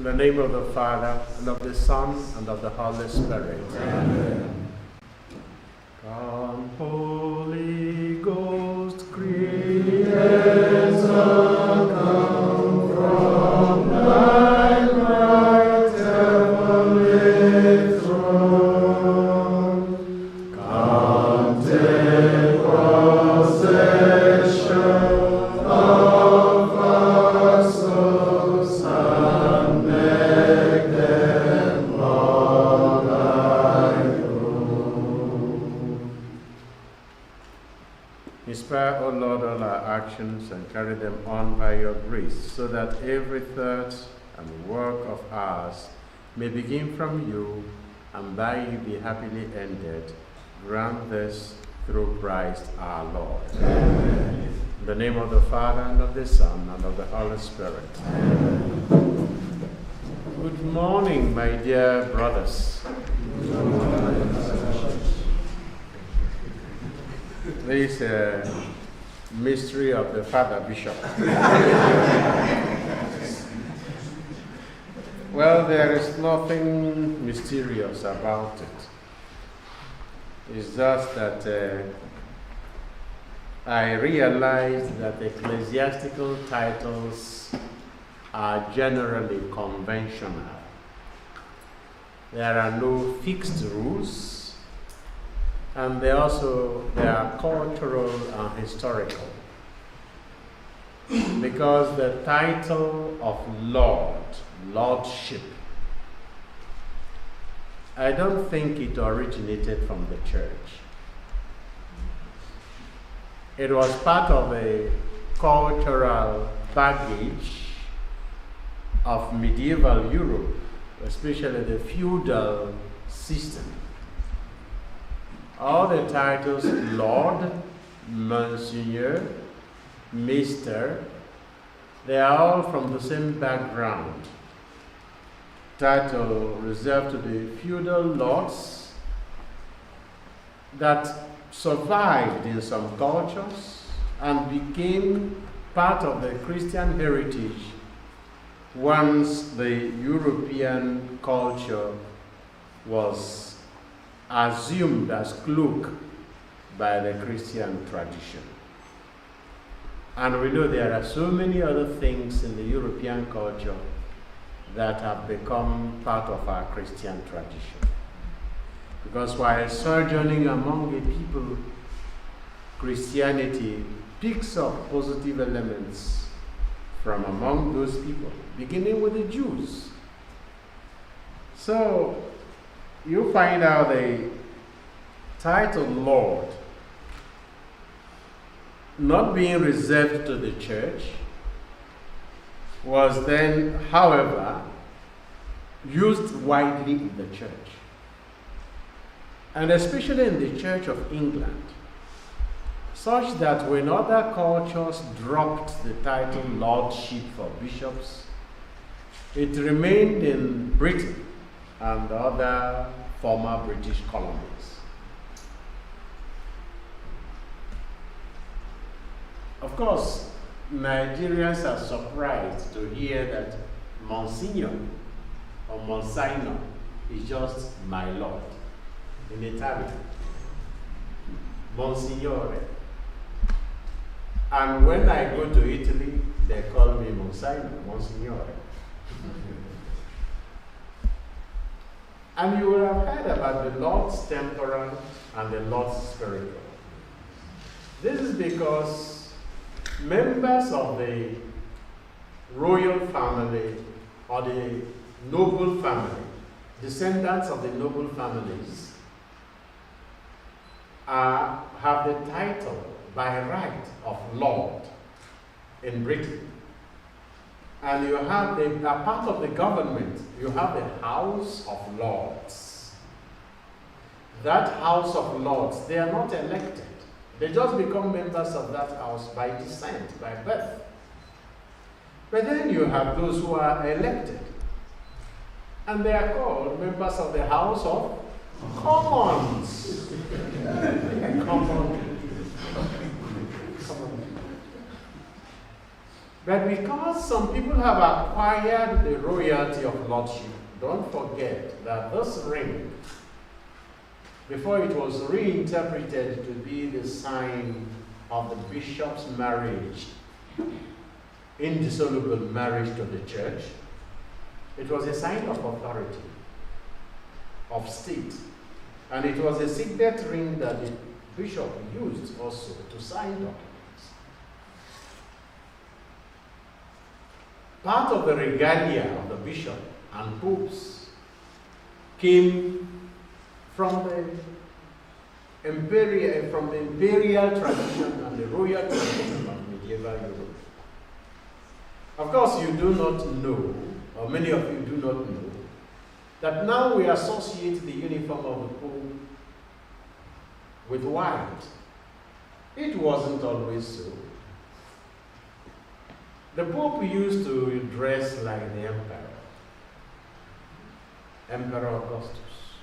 In the name of the Father, and of the Son, and of the Holy Spirit. Amen. Come, Holy Ghost, Creator, come from thy bright heavenly throne. Come, take possession of our souls and make them all thy own. Inspire, O Lord, all our actions and carry them on by your grace, so that every thought and work of ours may begin from you and by you be happily ended. Grant this through Christ our Lord. Amen. In the name of the Father, and of the Son, and of the Holy Spirit. Amen. Good morning, my dear brothers. This mystery of the Father Bishop. Well, there is nothing mysterious about it. It's just that I realized that ecclesiastical titles are generally conventional. There are no fixed rules, and they are cultural and historical. Because the title of lordship, I don't think it originated from the church. It was part of a cultural baggage of medieval Europe, especially the feudal system. All the titles, Lord, Monsignor, Mister, they are all from the same background. Title reserved to the feudal lords that survived in some cultures and became part of the Christian heritage once the European culture was assumed as cloak by the Christian tradition. And we know there are so many other things in the European culture that have become part of our Christian tradition. Because while sojourning among a people, Christianity picks up positive elements from among those people, beginning with the Jews. So you find out the title Lord not being reserved to the church was then, however, used widely in the church, and especially in the Church of England, such that when other cultures dropped the title lordship for bishops, it remained in Britain and the other former British colonies. Of course, Nigerians are surprised to hear that Monsignor or Monsignor is just my lord in Italian. Monsignore. And when I go to Italy, they call me Monsignore. And you will have heard about the Lord's temporal and the Lord's spiritual. This is because members of the royal family or the noble family, descendants of the noble families, have the title by right of Lord in Britain. And you have a part of the government, you have the House of Lords. That House of Lords, they are not elected. They just become members of that house by descent, by birth. But then you have those who are elected. And they are called members of the House of Commons. Commons. But because some people have acquired the royalty of lordship, don't forget that this ring, before it was reinterpreted to be the sign of the bishop's marriage, indissoluble marriage to the church, it was a sign of authority, of state. And it was a signet ring that the bishop used also to sign documents. Part of the regalia of the bishop and popes came from the imperial tradition and the royal tradition of medieval Europe. Of course, you do not know, or many of you do not know, that now we associate the uniform of the Pope with white. It wasn't always so. The Pope used to dress like the Emperor, Emperor Augustus,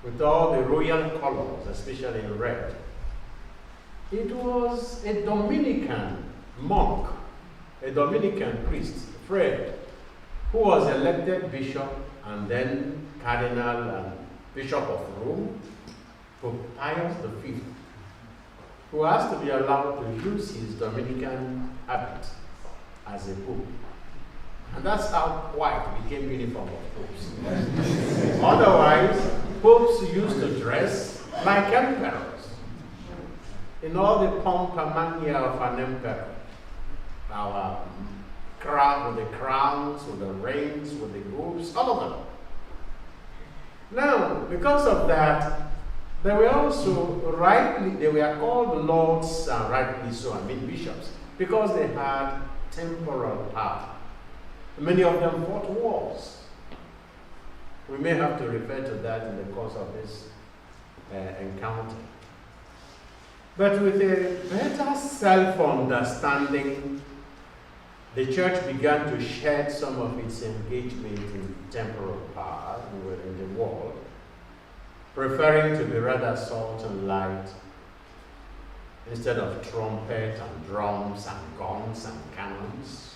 with all the royal colors, especially in red. It was a Dominican monk, a Dominican priest, Fred, who was elected bishop and then cardinal and bishop of Rome, Pope Pius V, who has to be allowed to use his Dominican habit as a pope. And that's how white became uniform of popes. Otherwise, popes used to dress like emperors, in all the pomp and mania of an emperor. Our crown, with the crowns, with the reins, with the robes, all of them. Now, because of that, they were also they were called lords, and rightly so, bishops, because they had temporal power. Many of them fought wars. We may have to refer to that in the course of this encounter. But with a better self-understanding, the church began to shed some of its engagement in temporal power in the world, preferring to be rather soft and light instead of trumpet and drums and guns and cannons.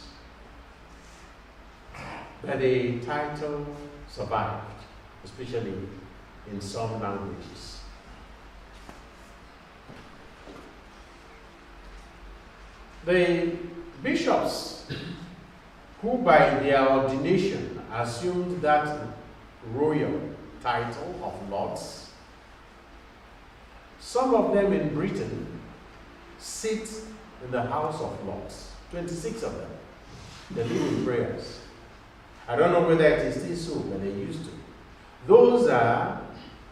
But the title survived, especially in some languages. The bishops, who by their ordination assumed that royal title of lords, some of them in Britain sit in the House of Lords, 26 of them. They live in prayers. I don't know whether it is still so, but they used to. Those are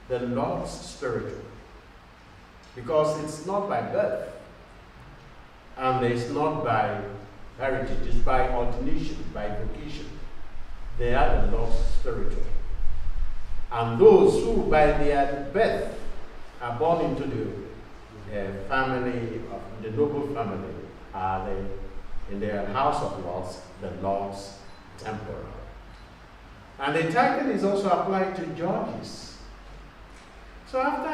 the Lord's spiritual, because it's not by birth, and it's not by heritage, it's by ordination, by vocation. They are the Lord's spiritual. And those who by their birth are born into the family, of the noble family, are in their House of Lords, the Lord's temporal. And the title is also applied to judges. So after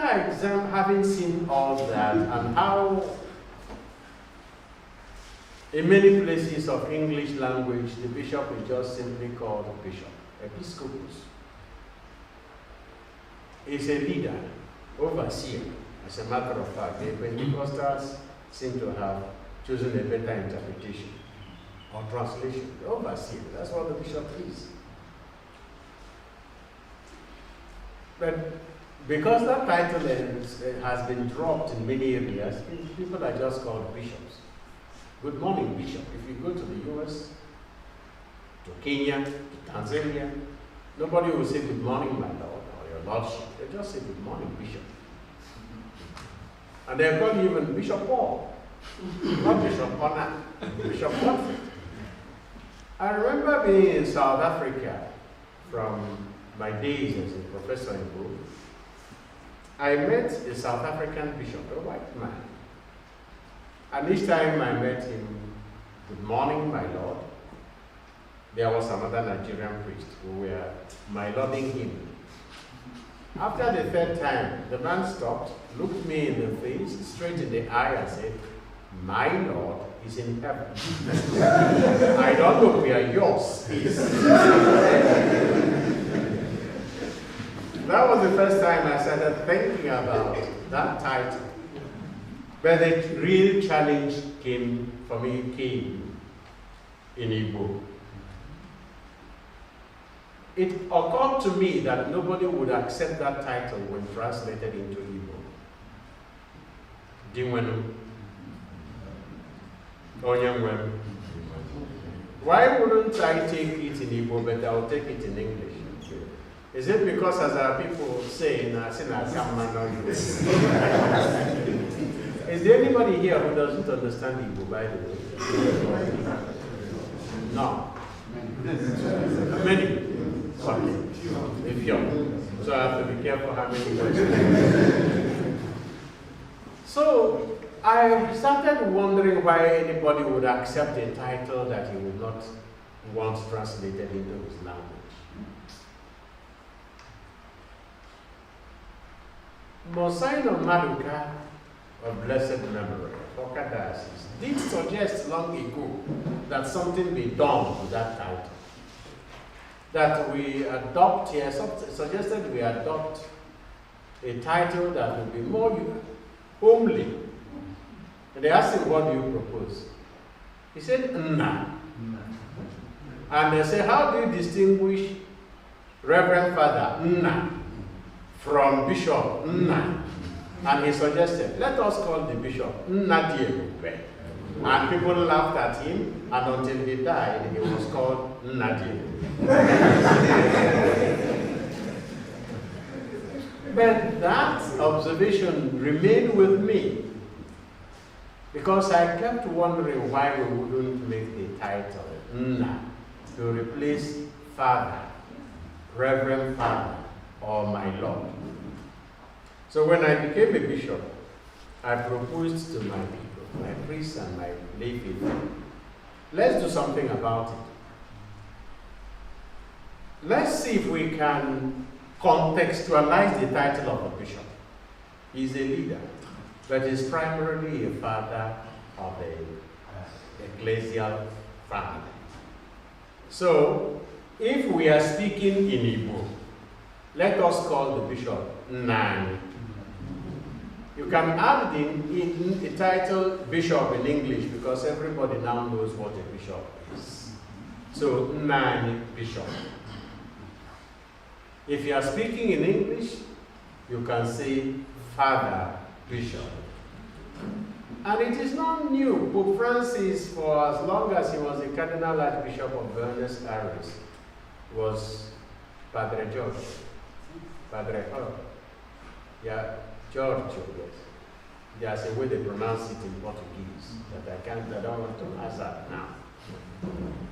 having seen all that, and how in many places of English language, the bishop is just simply called bishop, episcopus. Is a leader, overseer. As a matter of fact, the Pentecostals seem to have chosen a better interpretation or translation. The overseer, that's what the bishop is. But because that title has been dropped in many areas, people are just called bishops. Good morning, bishop. If you go to the US, to Kenya, to Tanzania, nobody will say good morning, my lord. Lordship. They just say good morning, bishop. And they call you even Bishop Paul, not Bishop Onah, Bishop Godfrey. I remember being in South Africa from my days as a professor in Rome. I met a South African bishop, a white man. And each time I met him, good morning, my lord. There was another Nigerian priest who were my lording him. After the third time, the man stopped, looked me in the face, straight in the eye, and said, my lord, is in heaven. I don't know where yours is. That was the first time I started thinking about that title. But the real challenge came in Igbo. It occurred to me that nobody would accept that title when translated into Igbo. Dinwenu. Onyemwem. Why wouldn't I take it in Igbo, but I'll take it in English? Is it because, as our people say, is there anybody here who doesn't understand Igbo, by the way? No. Many. Okay. If you're. So I have to be careful how many words. So I started wondering why anybody would accept a title that he would not want translated into his language. Monsignor Maduka, of blessed memory, Oka Diocese, did suggest long ago that something be done to that title. That we adopt, suggested we adopt a title that will be more homely. And they asked him, what do you propose? He said, Onah. And they say, how do you distinguish Reverend Father Onah from Bishop Onah? And he suggested, let us call the bishop Onah Diegube. And people laughed at him, and until he died, he was called Onah Diegube. But that observation remained with me, because I kept wondering why we wouldn't make the title Onah to replace Father, Reverend Father, or my Lord. So when I became a bishop, I proposed to my people, my priests and my lay people, let's do something about it. Let's see if we can contextualize the title of a bishop. He's a leader, but he's primarily a father of the ecclesial family. So, if we are speaking in Igbo, let us call the bishop Nani. You can add the title bishop in English because everybody now knows what a bishop is. So, Nani bishop. If you are speaking in English, you can say Father Bishop. And it is not new. Pope Francis, for as long as he was the Cardinal Archbishop of Buenos Aires, was Padre George. Padre George. Yeah, George, yes. There's a way they pronounce it in Portuguese that I don't want to answer now.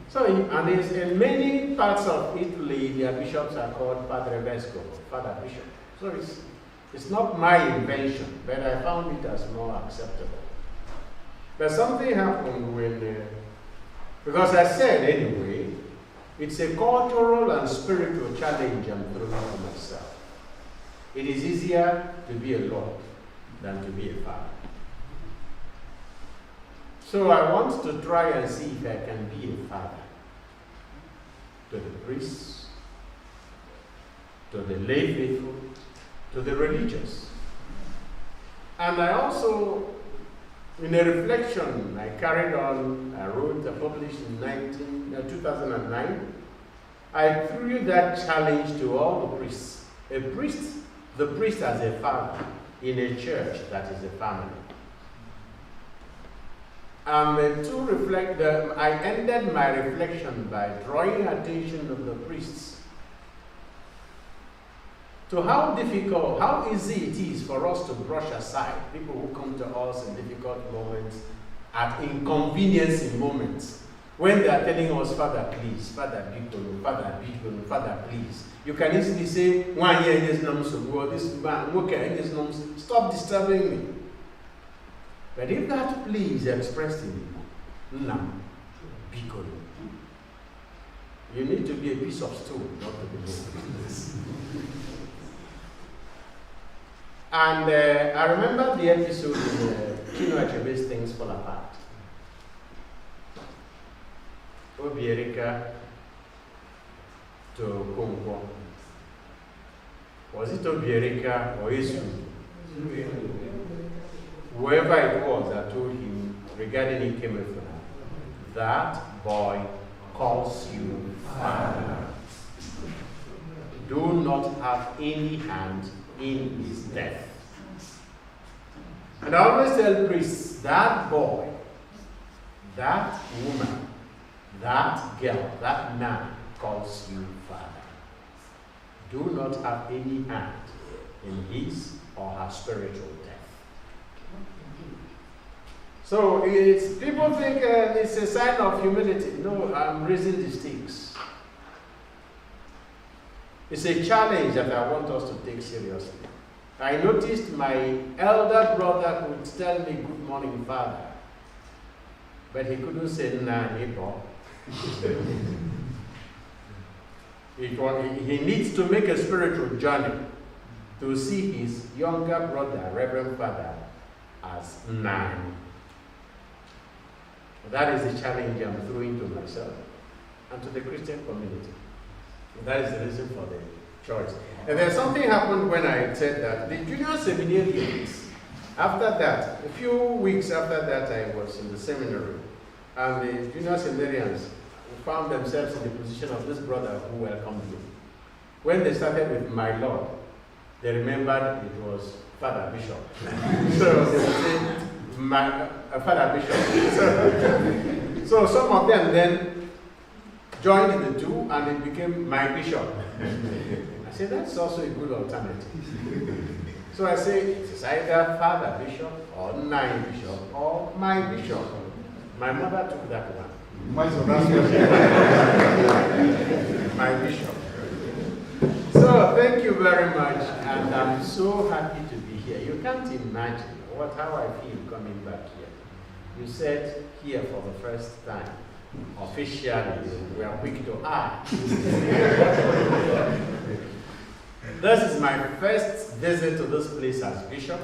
So, and in many parts of Italy, their bishops are called Padre Vescovo, Father Bishop. So it's not my invention, but I found it as more acceptable. But something happened when, because I said anyway, it's a cultural and spiritual challenge I'm throwing to myself. It is easier to be a Lord than to be a father. So I want to try and see if I can be a father to the priests, to the lay faithful, to the religious. And I also, in a reflection I carried on, I wrote, I published in 2009, I threw that challenge to all the priests. The priest as a father in a church that is a family. To reflect, I ended my reflection by drawing attention of the priests to how difficult, how easy it is for us to brush aside people who come to us in difficult moments, at inconveniencing moments, when they are telling us, Father, please, Father, big, Father, big, Father, please. You can easily say, 1 year in this noms, this man, in this noms, stop disturbing me. But if that please expressed in Igbo, big, you need to be a piece of stone, not to be moved. And I remember the episode in Chino Achebe's Things Fall Apart. Obierika to Kongo. Was it Obierika or Isu? Whoever it was that told him regarding Ikemefuna, that boy calls you father. Do not have any hand in his death. And I always tell priests, that boy, that woman, that girl, that man calls you father. Do not have any hand in his or her spiritual death. So it's, people think it's a sign of humility. No, I'm raising the stakes. It's a challenge that I want us to take seriously. I noticed my elder brother would tell me, "Good morning, Father." But he couldn't say, "Nah, neighbor." He needs to make a spiritual journey to see his younger brother, Reverend Father, as nine. That is the challenge I'm throwing to myself and to the Christian community. That is the reason for the choice. And then something happened when I said that. The junior seminarians, after that, a few weeks after that, I was in the seminary, and the junior seminarians found themselves in the position of this brother who welcomed me. When they started with "my Lord," they remembered it was Father Bishop. So they would say, Father Bishop. So some of them then joined the two, and it became "my Bishop." I said, that's also a good alternative. So I say, it's either Father Bishop, or Nine Bishop, or "my Bishop." My mother took that one. So that's what "my Bishop." So thank you very much, and I'm so happy to be here. You can't imagine how I feel coming back here. You said here for the first time, officially, we are quick to act. This is my first visit to this place as bishop,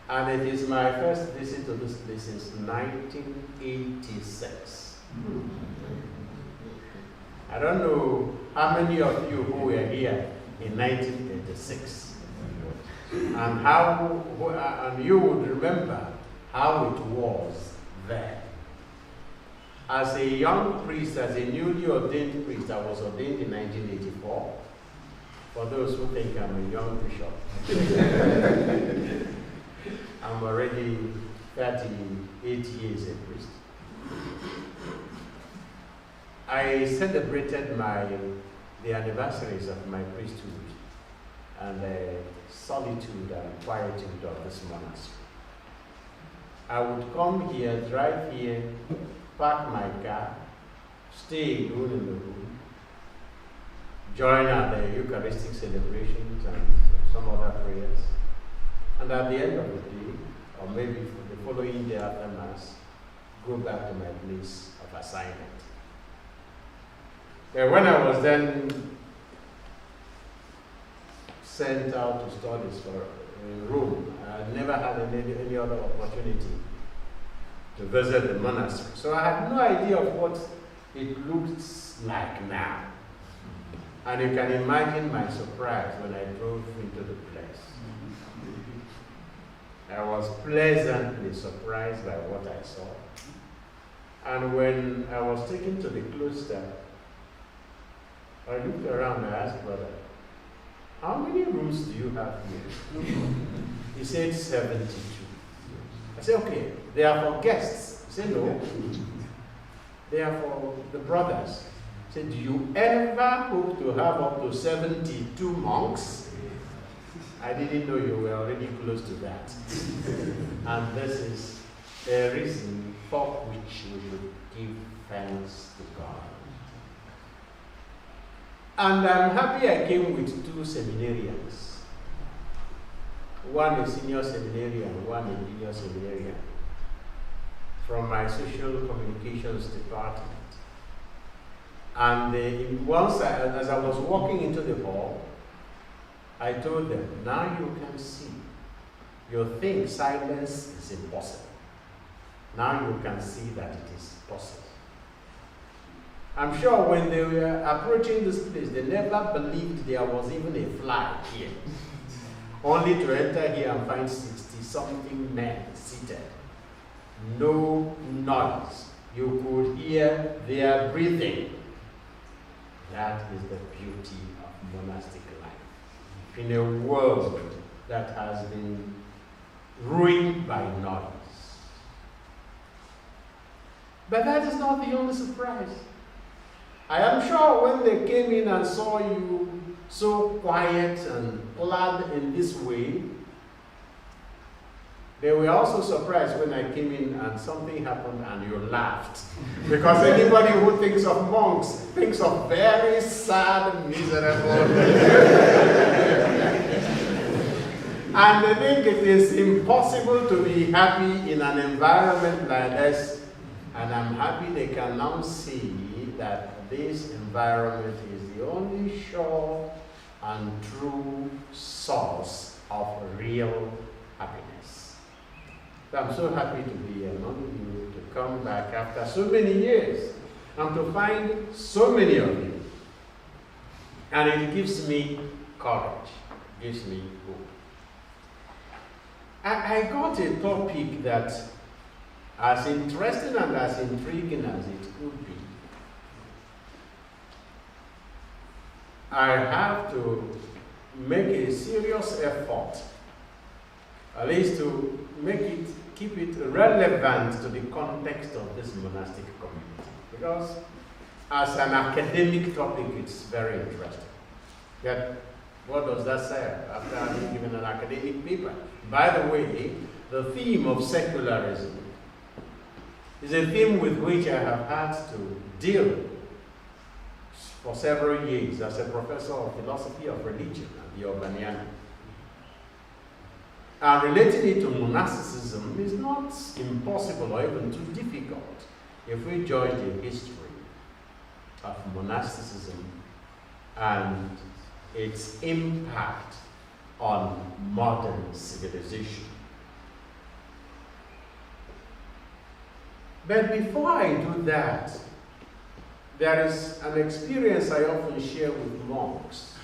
and it is my first visit to this place since 1986. I don't know how many of you who were here in 1986, and you would remember how it was there. As a young priest, as a newly ordained priest, I was ordained in 1984. For those who think I'm a young bishop, I'm already 38 years a priest. I celebrated the anniversaries of my priesthood and the solitude and quietude of this monastery. I would come here, drive here, park my car, stay alone in the room, join at the Eucharistic celebrations and some other prayers, and at the end of the day, or maybe the following day after Mass, go back to my place of assignment. When I was then sent out to studies in Rome, I never had any other opportunity to visit the monastery. So I had no idea of what it looks like now. And you can imagine my surprise when I drove into the place. I was pleasantly surprised by what I saw. And when I was taken to the cloister, I looked around and I asked brother, "How many rooms do you have here?" He said 72. I said, "Okay, they are for guests." He said, "No, they are for the brothers." He said, "Do you ever hope to have up to 72 monks?" I didn't know you were already close to that. And this is a reason for which we should give thanks to God. And I'm happy I came with two seminarians. One a senior seminarian, one a junior seminarian, from my social communications department. And once, as I was walking into the hall, I told them, now you can see. You think silence is impossible. Now you can see that it is possible. I'm sure when they were approaching this place, they never believed there was even a fly here. Only to enter here and find 60-something men seated. No noise. You could hear their breathing. That is the beauty of monastic life. In a world that has been ruined by noise. But that is not the only surprise. I am sure when they came in and saw you so quiet and glad in this way, they were also surprised when I came in and something happened and you laughed. Because anybody who thinks of monks thinks of very sad, miserable. And they think it is impossible to be happy in an environment like this. And I'm happy they can now see that this environment is the only sure and true source of real happiness. So I'm so happy to be among you, to come back after so many years, and to find so many of you. And it gives me courage, it gives me hope. I got a topic that, as interesting and as intriguing as it could be, I have to make a serious effort, at least to make it, keep it relevant to the context of this monastic community. Because as an academic topic, it's very interesting. Yet, what does that say after having given an academic paper? By the way, the theme of secularism is a theme with which I have had to deal for several years as a professor of philosophy of religion at the Urbaniana. And relating it to monasticism is not impossible or even too difficult if we judge the history of monasticism and its impact on modern civilization. But before I do that, there is an experience I often share with monks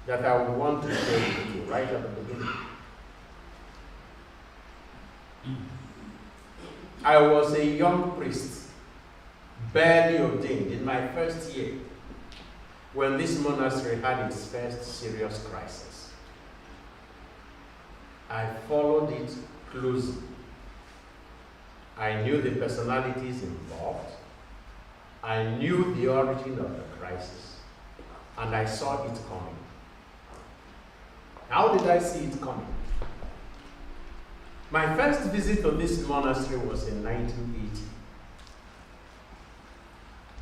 that I would want to share with you right at the beginning. I was a young priest, barely ordained in my first year, when this monastery had its first serious crisis. I followed it closely. I knew the personalities involved. I knew the origin of the crisis, and I saw it coming. How did I see it coming? My first visit to this monastery was in 1980.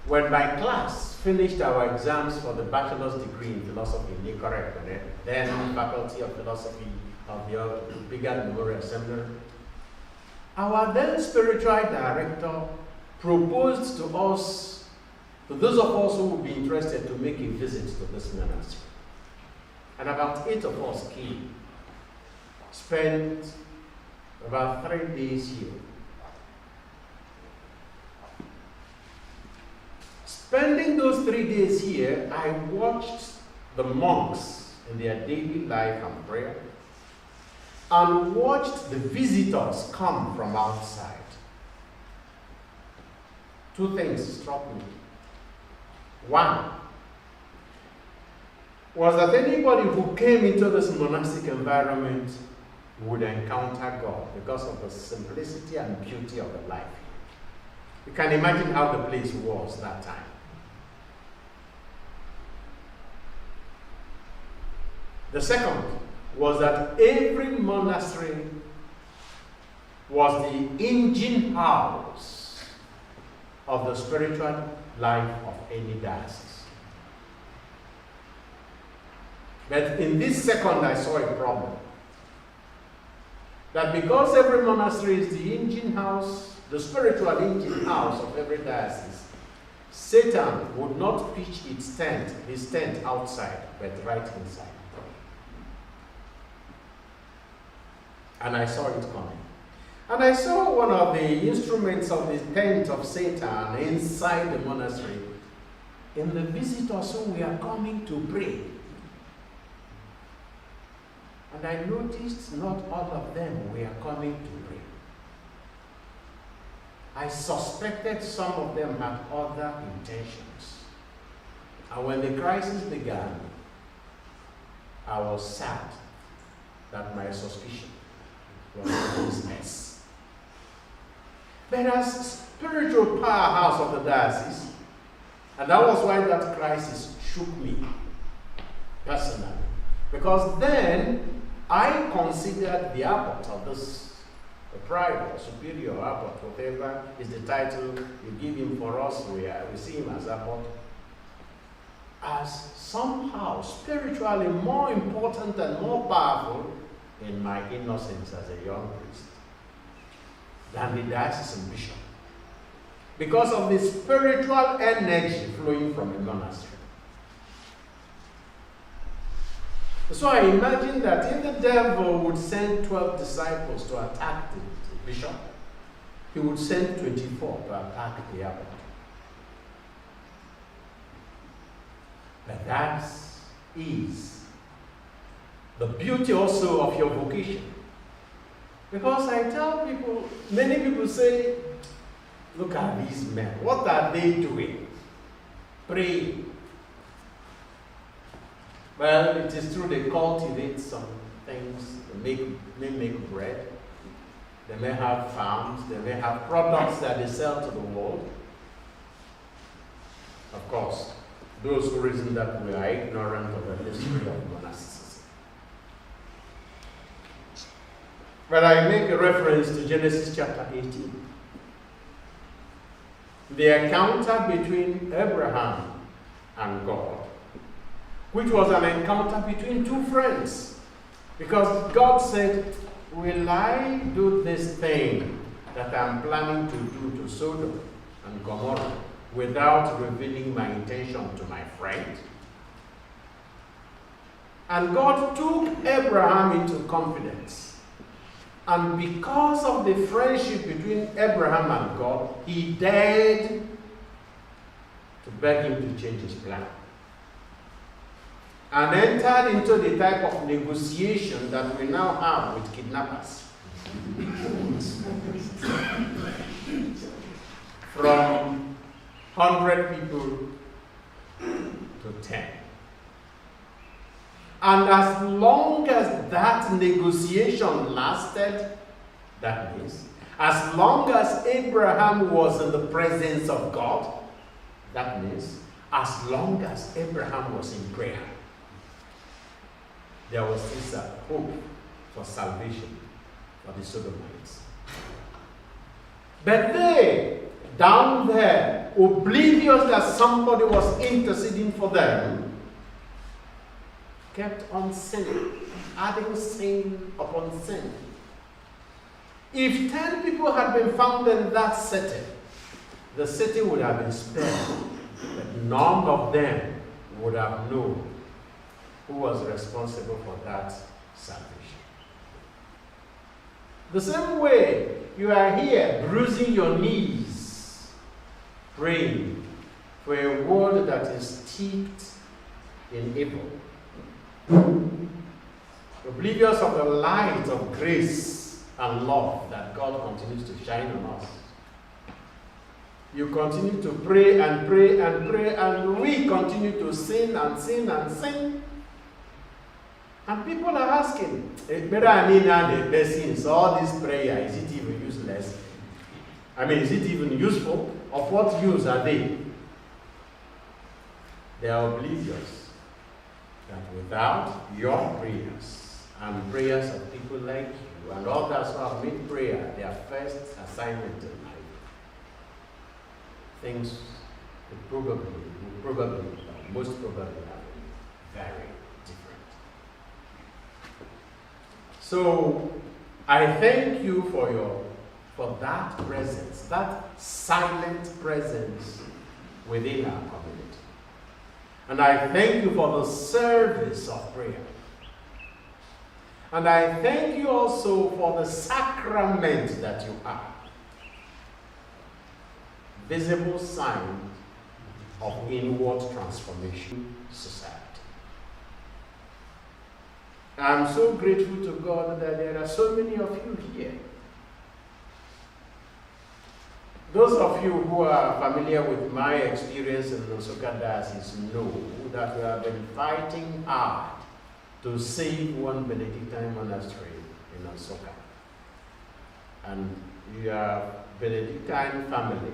When my class finished our exams for the bachelor's degree in philosophy in Prerecorded, then Faculty of Philosophy of the bigger Memorial Seminary, our then spiritual director proposed to us, to those of us who would be interested, to make a visit to this monastery. And about 8 of us came, spent about 3 days here. Spending those 3 days here, I watched the monks in their daily life and prayer, and watched the visitors come from outside. 2 things struck me. One was that anybody who came into this monastic environment would encounter God because of the simplicity and beauty of the life. You can imagine how the place was that time. The second was that every monastery was the engine house of the spiritual life of any diocese. But in this second, I saw a problem. That because every monastery is the engine house, the spiritual engine house of every diocese, Satan would not pitch his tent outside, but right inside. And I saw it coming. And I saw one of the instruments of the tent of Satan inside the monastery. In the visitors who were coming to pray. And I noticed not all of them were coming to pray. I suspected some of them had other intentions. And when the crisis began, I was sad that my suspicion was business. But as spiritual powerhouse of the diocese, and that was why that crisis shook me personally. Because then I considered the abbot of this, the private or superior abbot, whatever is the title you give him for us, we see him as abbot, as somehow spiritually more important and more powerful in my innocence as a young priest than the diocesan bishop. Because of the spiritual energy flowing from a monastery. So I imagine that if the devil would send 12 disciples to attack the bishop, he would send 24 to attack the abbot. But that is the beauty also of your vocation. Because I tell people, many people say, look at these men. What are they doing? Praying. Well, it is true they cultivate some things. They may make bread. They may have farms. They may have products that they sell to the world. Of course, those who reason that we are ignorant of the history of monasticism. But I make a reference to Genesis chapter 18. The encounter between Abraham and God, which was an encounter between two friends. Because God said, will I do this thing that I'm planning to do to Sodom and Gomorrah without revealing my intention to my friend? And God took Abraham into confidence. And because of the friendship between Abraham and God, he dared to beg him to change his plan. And entered into the type of negotiation that we now have with kidnappers. From 100 people to 10. And as long as that negotiation lasted, that means, as long as Abraham was in the presence of God, that means, as long as Abraham was in prayer, there was this hope for salvation for the Sodomites. But they, down there, oblivious that somebody was interceding for them, kept on sinning, adding sin upon sin. If 10 people had been found in that city, the city would have been spared, but none of them would have known who was responsible for that salvation. The same way you are here bruising your knees, praying for a world that is steeped in evil, oblivious of the light of grace and love that God continues to shine on us. You continue to pray and pray and pray, and we continue to sin and sin and sin. And people are asking, all this prayer, is it even useless? I mean, is it even useful? Of what use are they? They are oblivious that without your prayers and prayers of people like you and others who have made prayer their first assignment in life, things would most probably are very different. So I thank you for that presence, that silent presence within our community. And I thank you for the service of prayer. And I thank you also for the sacrament that you are. Visible sign of inward transformation society. I'm so grateful to God that there are so many of you here. Those of you who are familiar with my experience in the Nsukka Diocese know that we have been fighting hard to save one Benedictine monastery in Nsukka. And your Benedictine family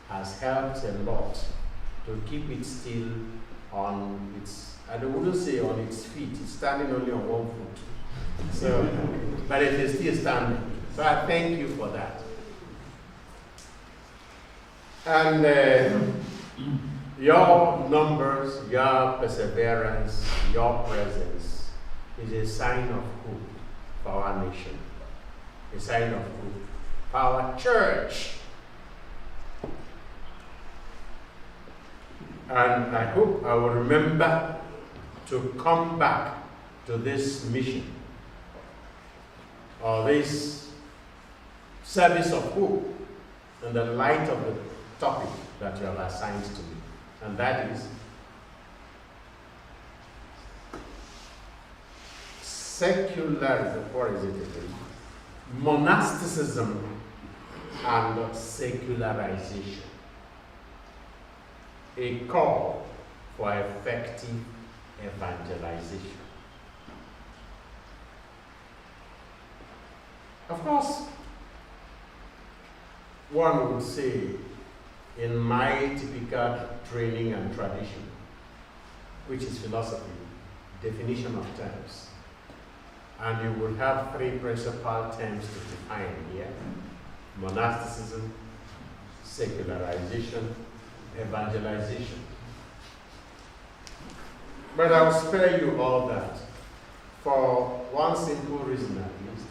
has helped a lot to keep it still on its, I wouldn't say on its feet, it's standing only on one foot. So, but it is still standing. So I thank you for that. And your numbers, your perseverance, your presence is a sign of hope for our nation, a sign of hope for our church. And I hope I will remember to come back to this mission or this service of hope in the light of the topic that you have assigned to me. And that is secularism, what is it again? Monasticism and secularization. A call for effective evangelization. Of course, one would say, in my typical training and tradition, which is philosophy, definition of terms, and you will have three principal terms to define here: monasticism, secularization, evangelization. But I'll spare you all that for one simple reason at least.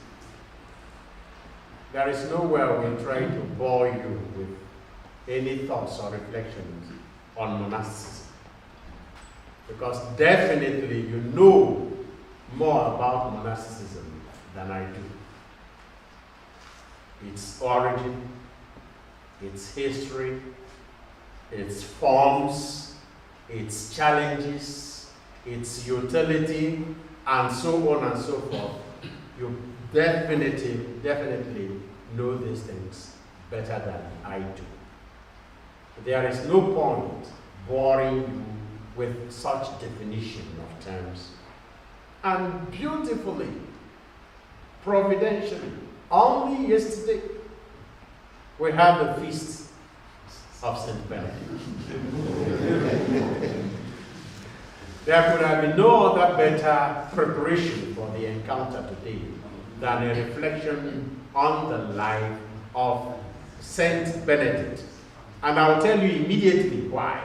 There is nowhere we'll try to bore you with any thoughts or reflections on monasticism. Because definitely you know more about monasticism than I do. Its origin, its history, its forms, its challenges, its utility, and so on and so forth. You definitely know these things better than I do. There is no point boring you with such definition of terms. And beautifully, providentially, only yesterday, we had the feast of St. Benedict. There could have been no other better preparation for the encounter today than a reflection on the life of St. Benedict. And I'll tell you immediately why.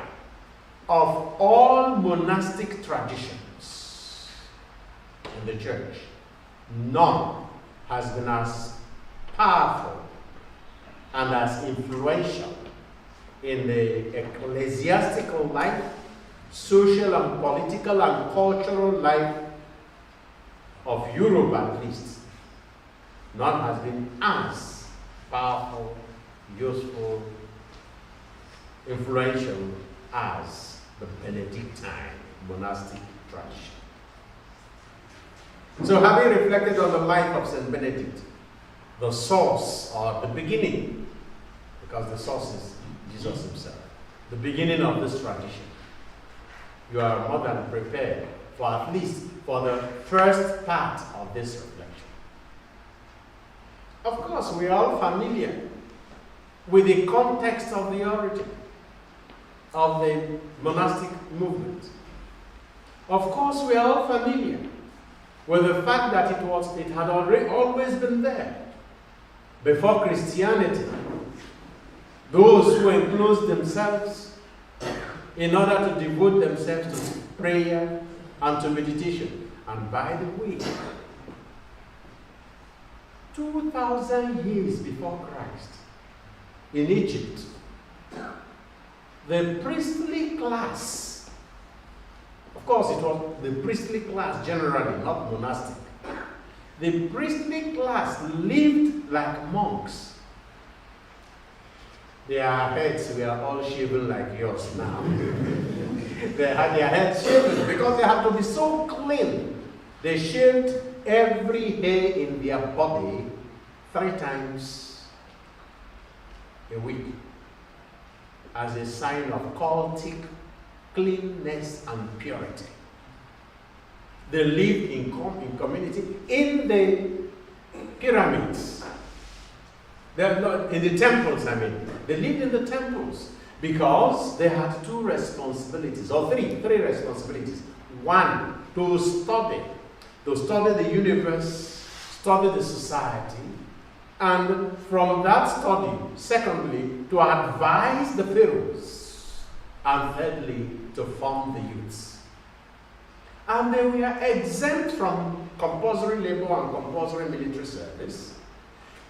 Of all monastic traditions in the church, none has been as powerful and as influential in the ecclesiastical life, social and political and cultural life of Europe at least. None has been as powerful, useful, influential as the Benedictine monastic tradition. So having reflected on the life of St. Benedict, the source or the beginning, because the source is Jesus himself, the beginning of this tradition, you are more than prepared for at least for the first part of this reflection. Of course, we are all familiar with the context of the origin of the monastic movement. Of course, we are all familiar with the fact that it had always been there. Before Christianity, those who enclosed themselves in order to devote themselves to prayer and to meditation. And by the way, 2,000 years before Christ, in Egypt, the priestly class, of course it was the priestly class generally, not monastic, The priestly class lived like monks. Their heads were all shaven like yours now. They had their heads shaven because they had to be so clean. They shaved every hair in their body 3 times a week as a sign of cultic cleanness and purity. They lived in community in the pyramids. They're not in the temples, I mean. They lived in the temples because they had 2 responsibilities, or three responsibilities. One, to study the universe, study the society, and from that study, secondly, to advise the pharaohs, and thirdly, to form the youths. And they were exempt from compulsory labor and compulsory military service.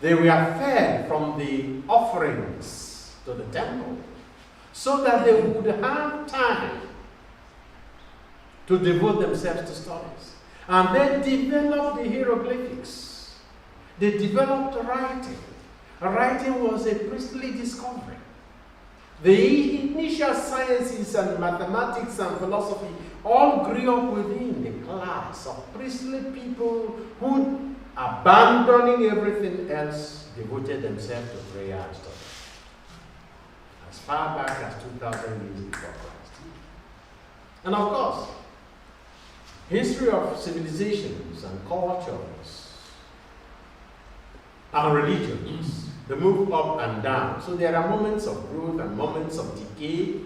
They were fed from the offerings to the temple so that they would have time to devote themselves to studies. And they developed the hieroglyphics. They developed writing. Writing was a priestly discovery. The initial sciences and mathematics and philosophy all grew up within the class of priestly people who, abandoning everything else, devoted themselves to prayer and study. As far back as 2,000 years before Christ. And of course, history of civilizations and cultures and religions, they move up and down. So there are moments of growth and moments of decay.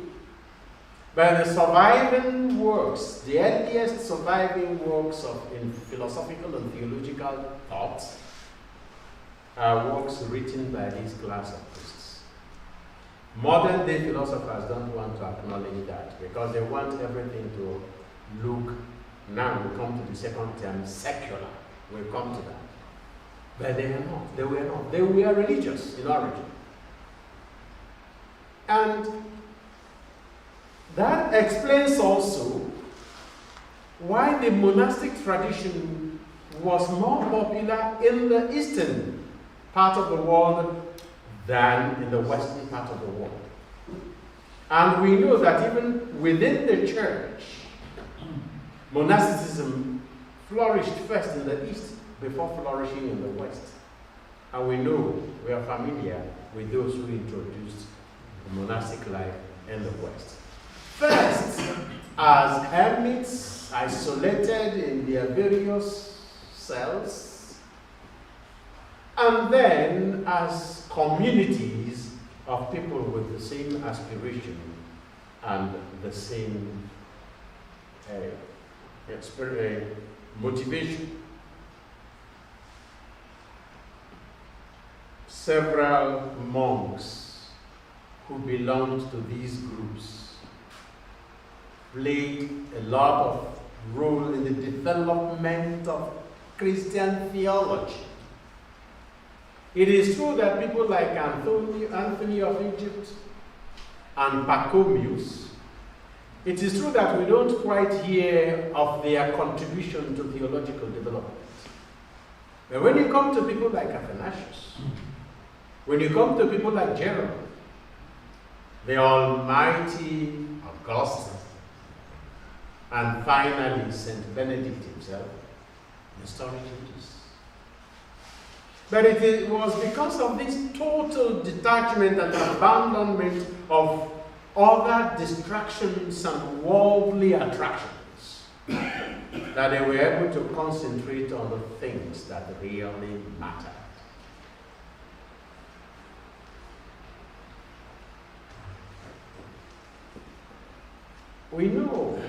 But the surviving works, the earliest surviving works in philosophical and theological thought, are works written by this class of priests. Modern day philosophers don't want to acknowledge that because they want everything to look, now we come to the second term, secular. We'll come to that. But they are not. They were not. They were religious in origin. And that explains also why the monastic tradition was more popular in the eastern part of the world than in the western part of the world. And we know that even within the church, monasticism flourished first in the east before flourishing in the west. And we know, we are familiar with those who introduced the monastic life in the west. First, as hermits, isolated in their various cells, and then as communities of people with the same aspiration and the same motivation. Several monks who belonged to these groups played a lot of role in the development of Christian theology. It is true that people like Anthony of Egypt and Pachomius, it is true that we don't quite hear of their contribution to theological development. But when you come to people like Athanasius, when you come to people like Jerome, the almighty Augustine, and finally St. Benedict himself, the story changes. But it was because of this total detachment and abandonment of other distractions and worldly attractions that they were able to concentrate on the things that really mattered. We know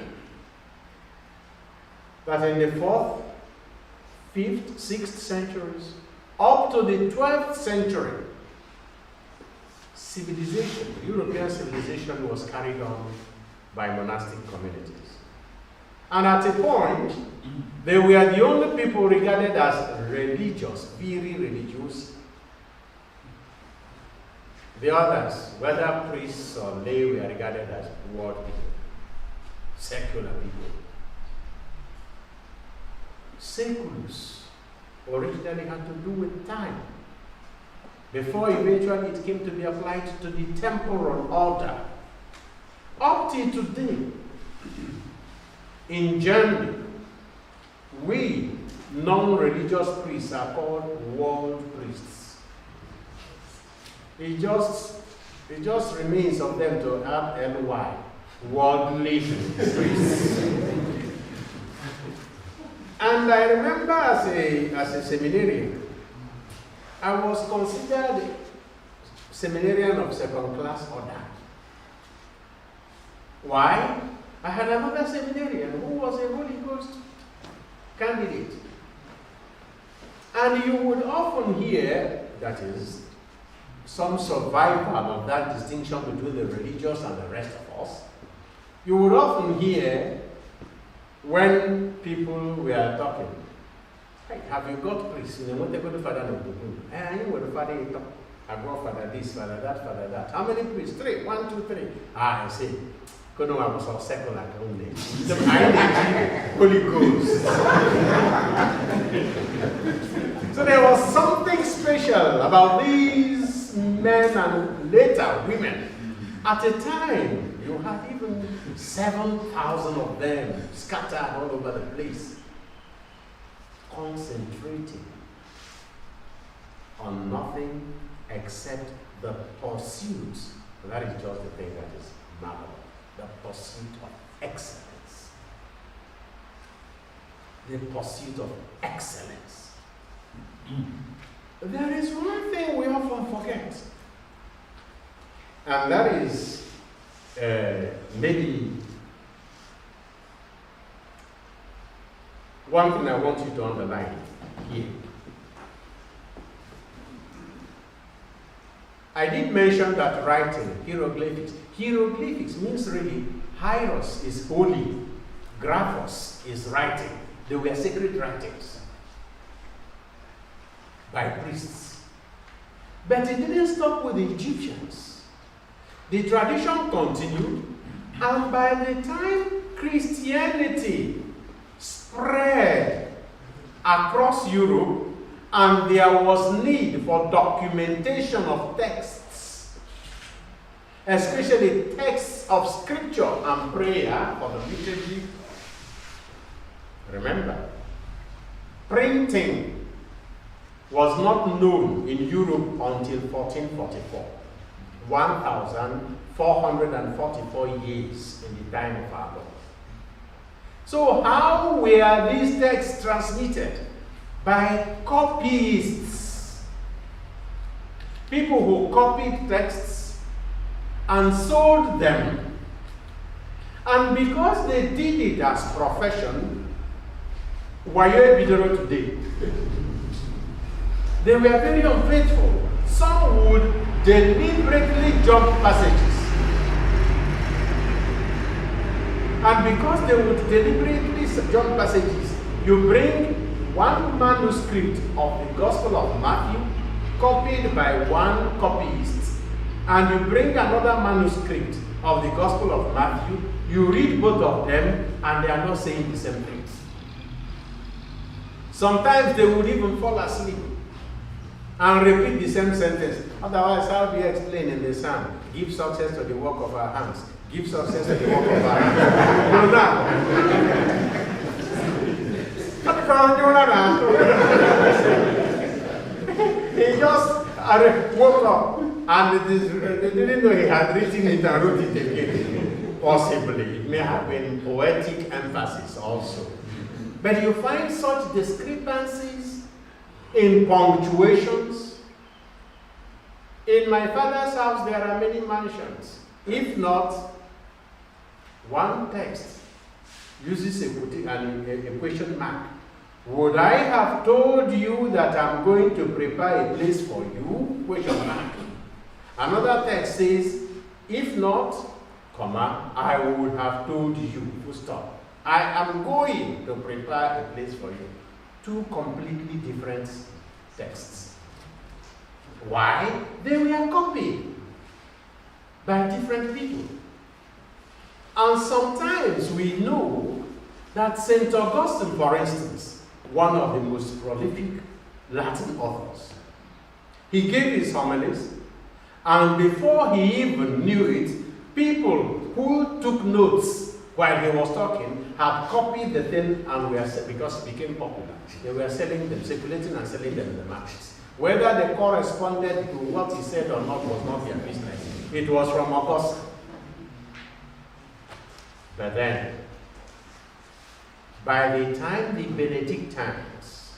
that in the 4th, 5th, 6th centuries, up to the 12th century, civilization, European civilization was carried on by monastic communities. And at a point, they were the only people regarded as religious, very religious. The others, whether priests or lay, were regarded as world people, secular people. Seculus originally had to do with time, before eventually it came to be applied to the temporal order. Up till today, in Germany, we non-religious priests are called world priests. It just remains of them to add ly, worldly priests. And I remember as a seminarian, I was considered seminarian of second class order. Why? I had another seminarian who was a Holy Ghost candidate. And you would often hear, that is, some survival of that distinction between the religious and the rest of us. You would often hear when people were talking, hey, have you got priests? You know, what they go to Father no Buku. I know what the Father is talking. I go Father this, Father that, Father that. How many priests? 3. 1, 2, 3. I see. I was on secular only. I need Holy Ghost. So there was something special about these men and later women. At a time, you had even 7,000 of them scattered all over the place, concentrating on nothing except the pursuit. That is just the thing that is marvelous. The pursuit of excellence. The pursuit of excellence. There is one thing we often forget, and that is maybe one thing I want you to underline here. I did mention that writing, hieroglyphics. Hieroglyphics means really, hieros is holy, graphos is writing. They were sacred writings by priests. But it didn't stop with the Egyptians. The tradition continued, and by the time Christianity spread across Europe, and there was need for documentation of texts, especially texts of scripture and prayer for the liturgy. Remember, printing was not known in Europe until 1444, 1,444 years in the time of our Lord. So how were these texts transmitted? By copyists. People who copied texts and sold them. And because they did it as profession, were you Bidoro today? They were very unfaithful. Some would deliberately jump passages. And because they would deliberately jump passages, you bring one manuscript of the Gospel of Matthew, copied by one copyist, and you bring another manuscript of the Gospel of Matthew, you read both of them, and they are not saying the same things. Sometimes they would even fall asleep and repeat the same sentence. Otherwise, how do you explain in the psalm? Give success to the work of our hands. Give success to the work of our hands. No, now. He just woke up and they didn't know he had written it and wrote it again. Possibly. It may have been poetic emphasis also. But you find such discrepancies in punctuations. In my father's house, there are many mansions. If not, one text uses a question mark. Would I have told you that I'm going to prepare a place for you? Question mark. Another text says, if not, comma, I would have told you. Full stop. I am going to prepare a place for you. Two completely different texts. Why? They were copied by different people. And sometimes we know that St. Augustine, for instance, one of the most prolific Latin authors. He gave his homilies, and before he even knew it, people who took notes while he was talking had copied the thing and because it became popular. They were selling them, circulating and selling them in the markets. Whether they corresponded to what he said or not was not their business. It was from Augusta. But then, by the time the Benedictines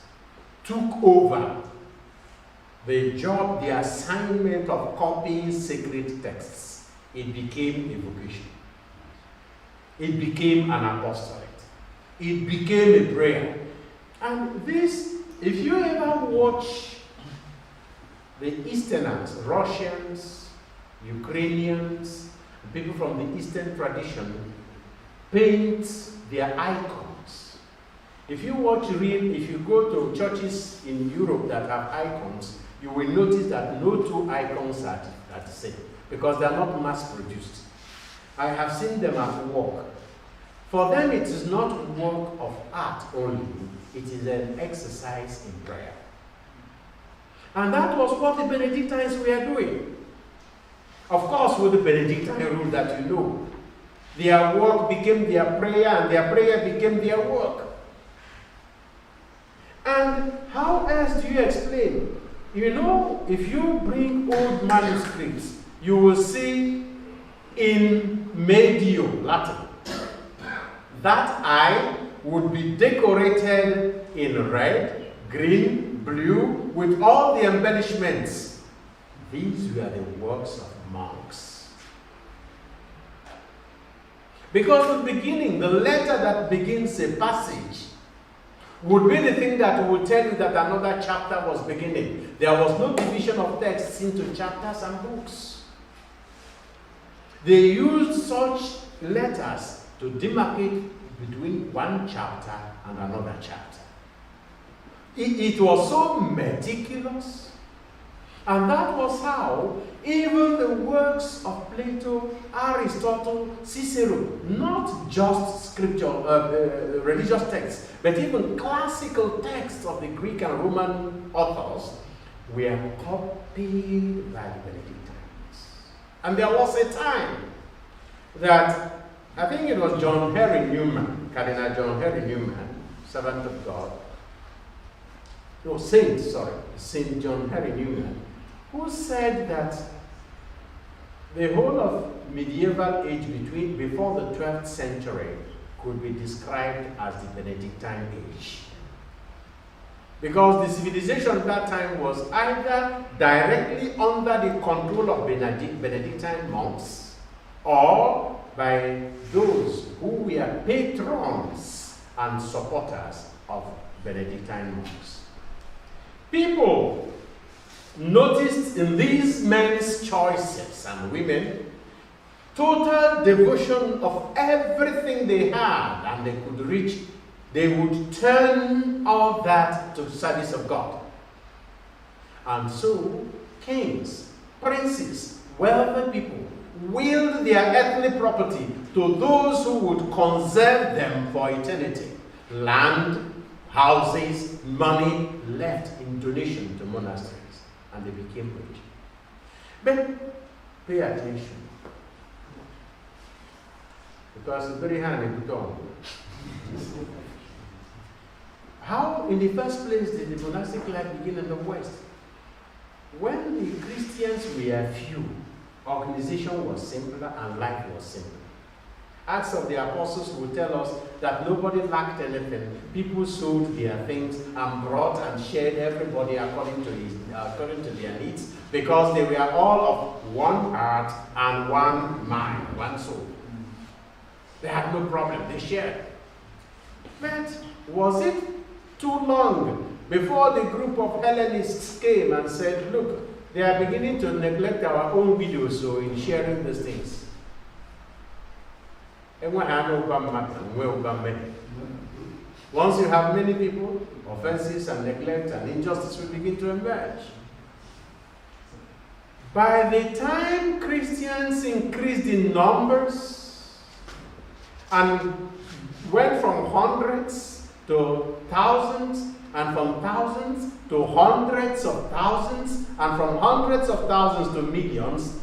took over the job, the assignment of copying sacred texts, it became a vocation. It became an apostolate. It became a prayer. And this, if you ever watch the Easterners, Russians, Ukrainians, people from the Eastern tradition, paint their icons. If you go to churches in Europe that have icons, you will notice that no two icons are the same because they are not mass produced. I have seen them at work. For them, it is not work of art only, it is an exercise in prayer. And that was what the Benedictines were doing. Of course, with the Benedictine rule that you know, their work became their prayer, and their prayer became their work. And how else do you explain? You know, if you bring old manuscripts, you will see in medio Latin, that eye would be decorated in red, green, blue, with all the embellishments. These were the works of monks. Because the beginning, the letter that begins a passage, would be the thing that will tell you that another chapter was beginning. There was no division of texts into chapters and books. They used such letters to demarcate between one chapter and another chapter. It was so meticulous, and that was how even the works of Plato, Aristotle, Cicero, not just scripture, religious texts, but even classical texts of the Greek and Roman authors were copied by the Benedictines. And there was a time that, I think it was John Henry Newman, Cardinal John Henry Newman, servant of God, Saint John Henry Newman, who said that the whole of medieval age before the 12th century could be described as the Benedictine age. Because the civilization at that time was either directly under the control of Benedictine monks or by those who were patrons and supporters of Benedictine monks. People noticed in these men's choices and women total devotion of everything they had and they could reach. They would turn all that to service of God. And so kings, princes, wealthy people willed their earthly property to those who would conserve them for eternity. Land, houses, money left in donation to monasteries, and they became rich. But pay attention, because it's very handy to talk. How, in the first place, did the monastic life begin in the West? When the Christians were few, organization was simpler and life was simpler. Acts of the Apostles will tell us that nobody lacked anything. People sold their things and brought and shared everybody according to their needs, because they were all of one heart and one mind, one soul. They had no problem, they shared. But was it too long before the group of Hellenists came and said, look, they are beginning to neglect our own widows in sharing these things? Once you have many people, offenses and neglect and injustice will begin to emerge. By the time Christians increased in numbers and went from hundreds to thousands and from thousands to hundreds of thousands, and from hundreds of thousands to millions.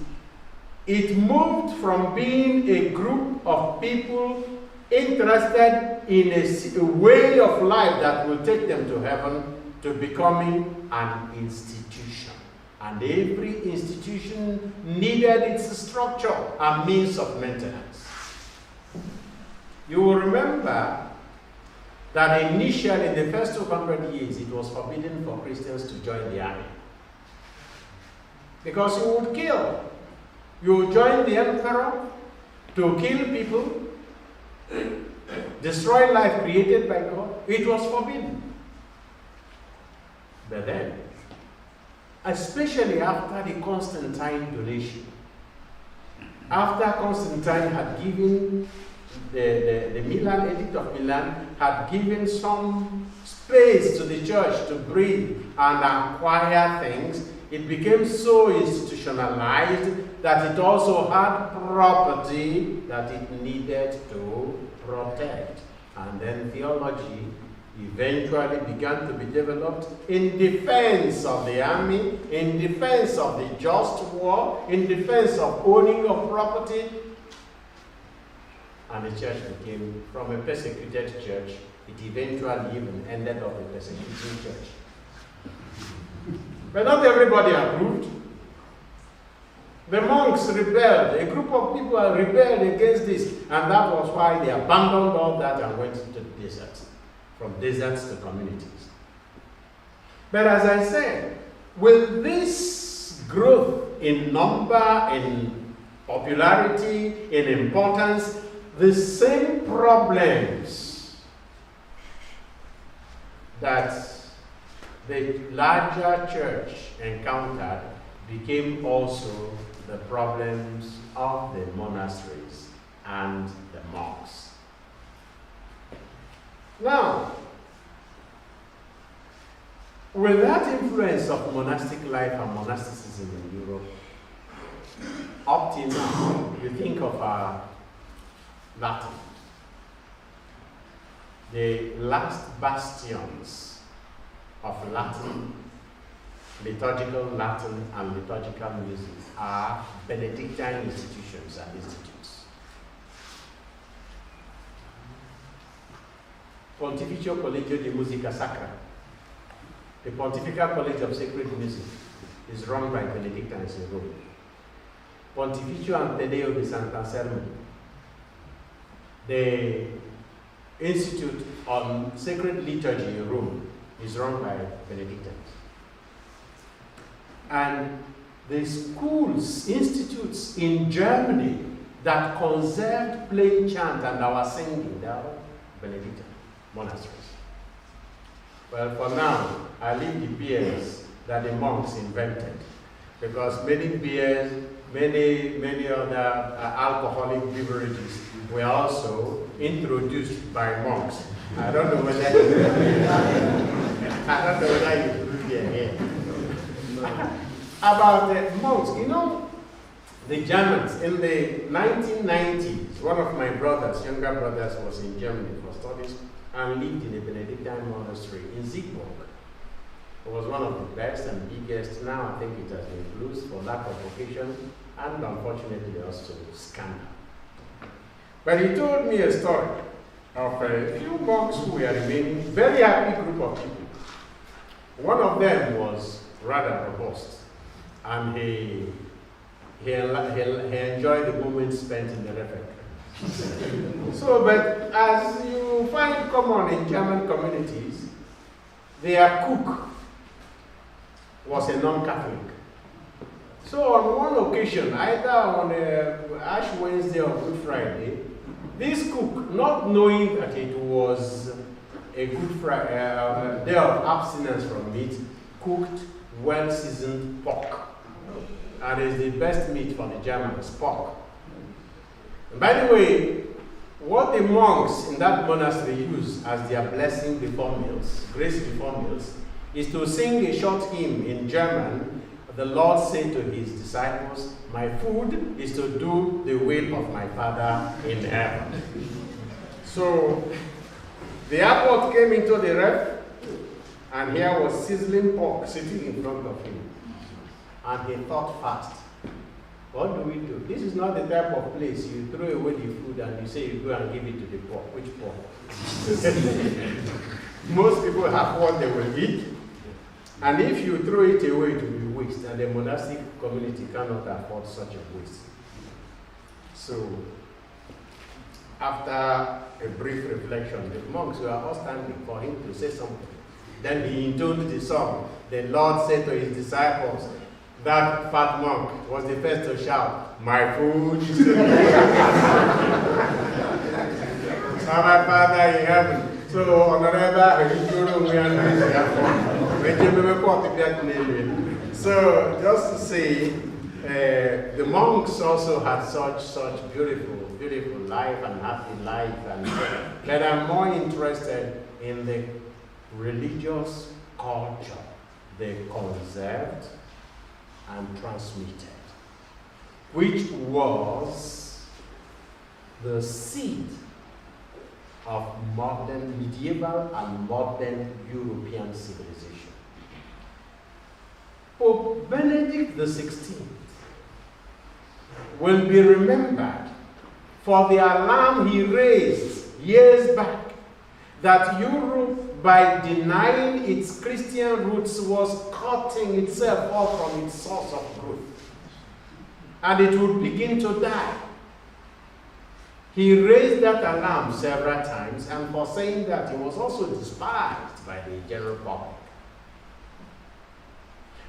It moved from being a group of people interested in a way of life that will take them to heaven to becoming an institution. And every institution needed its structure and means of maintenance. You will remember that initially, in the first 200 years, it was forbidden for Christians to join the army. Because you would kill. You would join the emperor to kill people, destroy life created by God. It was forbidden. But then, especially after the Constantine donation, after Constantine had given the Milan Edict of Milan had given some space to the church to breathe and acquire things, it became so institutionalized that it also had property that it needed to protect. And then theology eventually began to be developed in defense of the army, in defense of the just war, in defense of owning of property. And the church became, from a persecuted church, it eventually even ended up a persecuting church. But not everybody approved. The monks rebelled. A group of people rebelled against this, and that was why they abandoned all that and went into the deserts, from deserts to communities. But as I said, with this growth in number, in popularity, in importance, the same problems that the larger church encountered became also the problems of the monasteries and the monks. Now, with that influence of monastic life and monasticism in Europe, up till now, you think of Latin, the last bastions of Latin, liturgical Latin and liturgical music are Benedictine institutions and institutes. Pontificio Collegio de Musica Sacra, the Pontifical College of Sacred Music, is run by Benedictines in Rome. Pontificio Antedeo de Sant'Anselmo, the Institute on Sacred Liturgy in Rome, is run by Benedictines. And the schools, institutes in Germany that conserved plain chant and our singing, they are Benedictine monasteries. Well, for now, I leave the beers that the monks invented, because many beers, many other alcoholic beverages were also introduced by monks. I don't know whether you do here. About the monks, you know, the Germans in the 1990s, one of my brothers, younger brothers, was in Germany for studies and lived in a Benedictine monastery in Siegburg. It was one of the best and biggest. Now I think it has been closed for lack of vocation and unfortunately also scandal. But he told me a story of a few monks who were remaining, very happy group of people. One of them was rather robust, and he enjoyed the moment spent in the refectory. So, but as you find common in German communities, their cook was a non-Catholic. So on one occasion, either on Ash Wednesday or Good Friday, this cook, not knowing that it was a Good Friday, day of abstinence from meat, cooked well-seasoned pork. And it's the best meat for the Germans, pork. And by the way, what the monks in that monastery use as their blessing before meals, grace before meals, is to sing a short hymn in German. The Lord said to his disciples, "My food is to do the will of my Father in heaven." So the airport came into the ref, And here was sizzling pork sitting in front of him. And he thought fast. What do we do? This is not the type of place you throw away the food and you say you go and give it to the poor. Which poor? Most people have what they will eat. And if you throw it away, it will be waste. And the monastic community cannot afford such a waste. So, after a brief reflection, the monks were all standing for him to say something. Then he intoned the song. The Lord said to his disciples, that fat monk was the first to shout, "My food is the my Father in heaven." So, so just to say, the monks also had such beautiful life and happy life, and but I'm more interested in the religious culture they conserved and transmitted, which was the seed of modern, medieval and modern European civilization. Pope Benedict XVI will be remembered for the alarm he raised years back that Europe, by denying its Christian roots, was cutting itself off from its source of growth. And it would begin to die. He raised that alarm several times, and for saying that, he was also despised by the general public.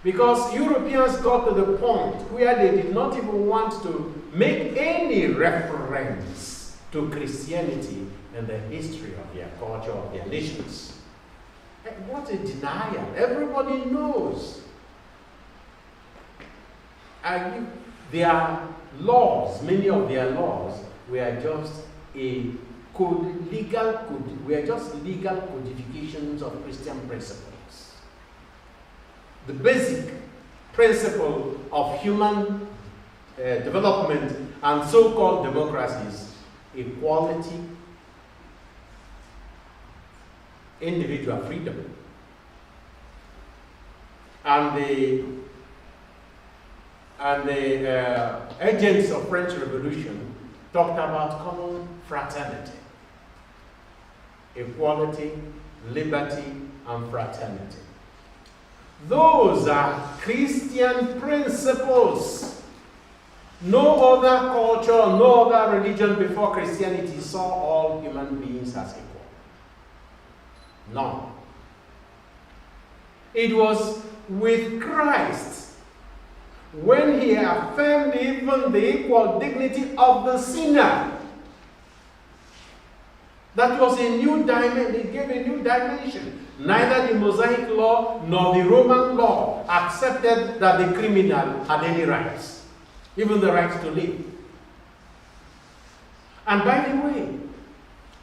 Because Europeans got to the point where they did not even want to make any reference to Christianity in the history of their culture, of their nations. What a denial. Everybody knows. And their laws, many of their laws, were just legal codifications of Christian principles. The basic principle of human development and so-called democracies: equality, individual freedom. And the agents of French Revolution talked about common fraternity, equality, liberty, and fraternity. Those are Christian principles. No other culture, no other religion before Christianity saw all human beings as equal. None. It was with Christ when he affirmed even the equal dignity of the sinner. That was a new dimension. It gave a new dimension. Neither the Mosaic law nor the Roman law accepted that the criminal had any rights, even the right to live. And by the way,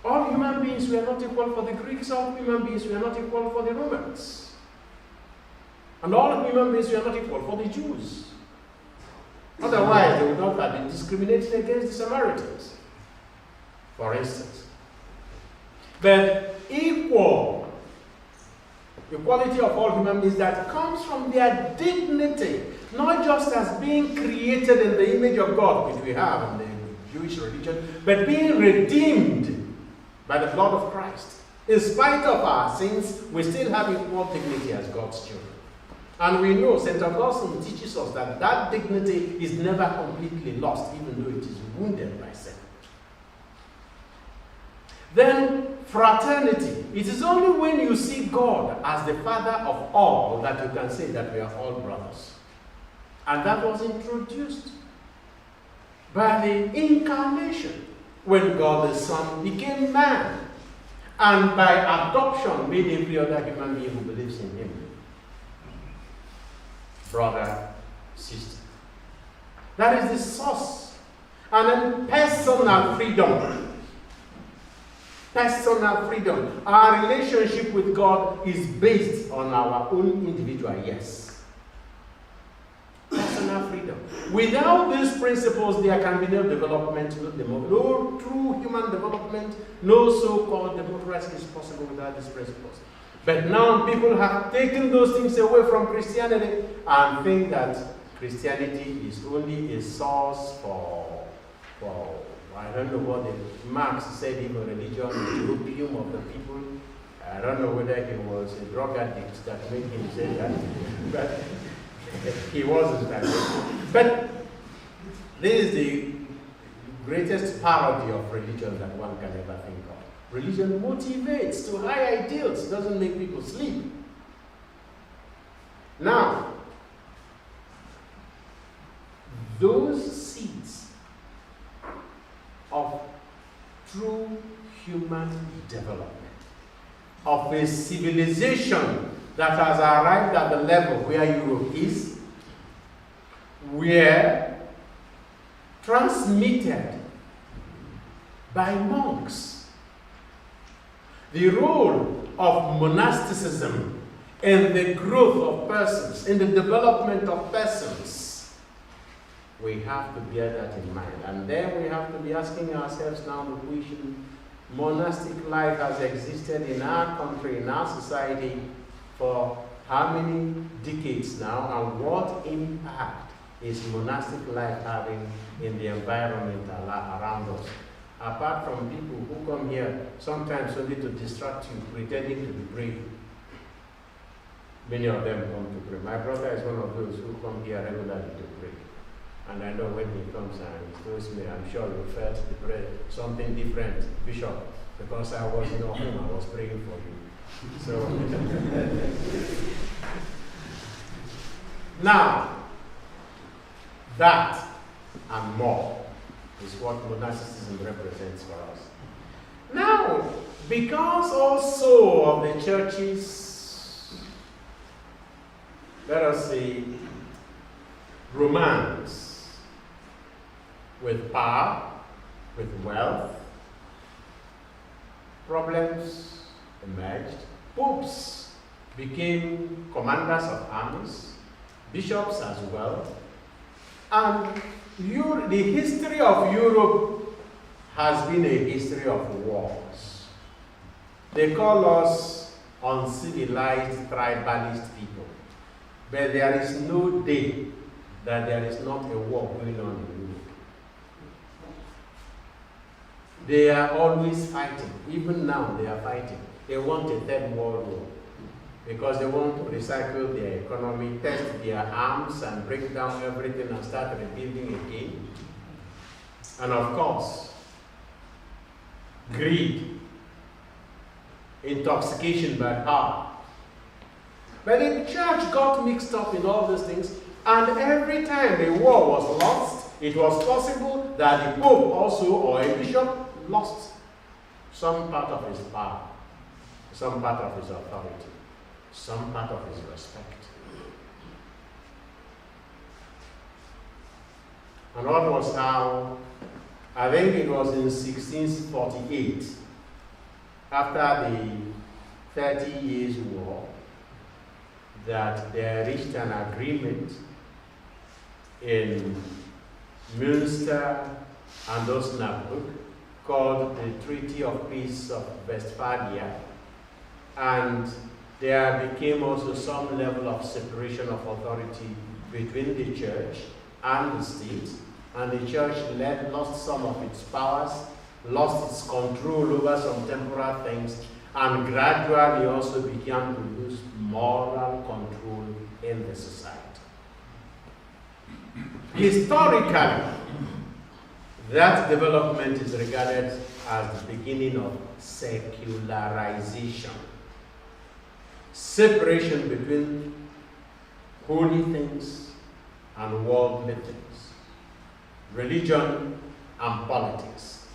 all human beings were not equal for the Greeks, all human beings were not equal for the Romans. And all human beings were not equal for the Jews. Otherwise, they would not have been discriminated against the Samaritans, for instance. But equality of all human beings that comes from their dignity, not just as being created in the image of God, which we have in the Jewish religion, but being redeemed by the blood of Christ. In spite of our sins, we still have equal dignity as God's children. And we know St. Augustine teaches us that that dignity is never completely lost, even though it is wounded by sin. Then fraternity. It is only when you see God as the Father of all that you can say that we are all brothers. And that was introduced by the incarnation, when God the Son became man, and by adoption made every other human being who believes in him brother, sister. That is the source. And then personal freedom. Personal freedom. Our relationship with God is based on our own individual yes. Personal freedom. Without these principles, there can be no development, no true human development, no so-called democracy is possible without these principles. But now people have taken those things away from Christianity and think that Christianity is only a source for I don't know what Marx said, even religion is the opium of the people. I don't know whether he was a drug addict that made him say that, but he wasn't that way. But this is the greatest parody of religion that one can ever think of. Religion motivates to high ideals, doesn't make people sleep. Now, those seeds of true human development, of a civilization that has arrived at the level where Europe is, were transmitted by monks. The role of monasticism in the growth of persons, in the development of persons, we have to bear that in mind. And then we have to be asking ourselves now the question, monastic life has existed in our country, in our society, for how many decades now, and what impact is monastic life having in the environment around us? Apart from people who come here sometimes only to distract you, pretending to be brave. Many of them come to pray. My brother is one of those who come here regularly to pray. And I know when he comes and he tells me, I'm sure you felt the prayer, something different, Bishop, because I was in Awhum, I was praying for you. So, now, that and more is what monasticism represents for us. Now, because also of the church's, let us say, romance with power, with wealth, problems emerged. Popes became commanders of armies, bishops as well, and the history of Europe has been a history of wars. They call us uncivilized tribalist people. But there is no day that there is not a war going on in Europe. They are always fighting. Even now they are fighting. They want a third world war because they want to recycle their economy, test their arms, and break down everything and start rebuilding again. And of course, greed, intoxication by power. But the church got mixed up in all those things, and every time a war was lost, it was possible that the Pope also, or a bishop, lost some part of his power, some part of his authority, some part of his respect. And what was how, I think it was in 1648, after the 30 Years' War, that they reached an agreement in Münster and Osnabrück called the Treaty of Peace of Westphalia, and there became also some level of separation of authority between the church and the state, and the church lost some of its powers, lost its control over some temporal things, and gradually also began to lose moral control in the society. Historically, that development is regarded as the beginning of secularization. Separation between holy things and worldly things. Religion and politics.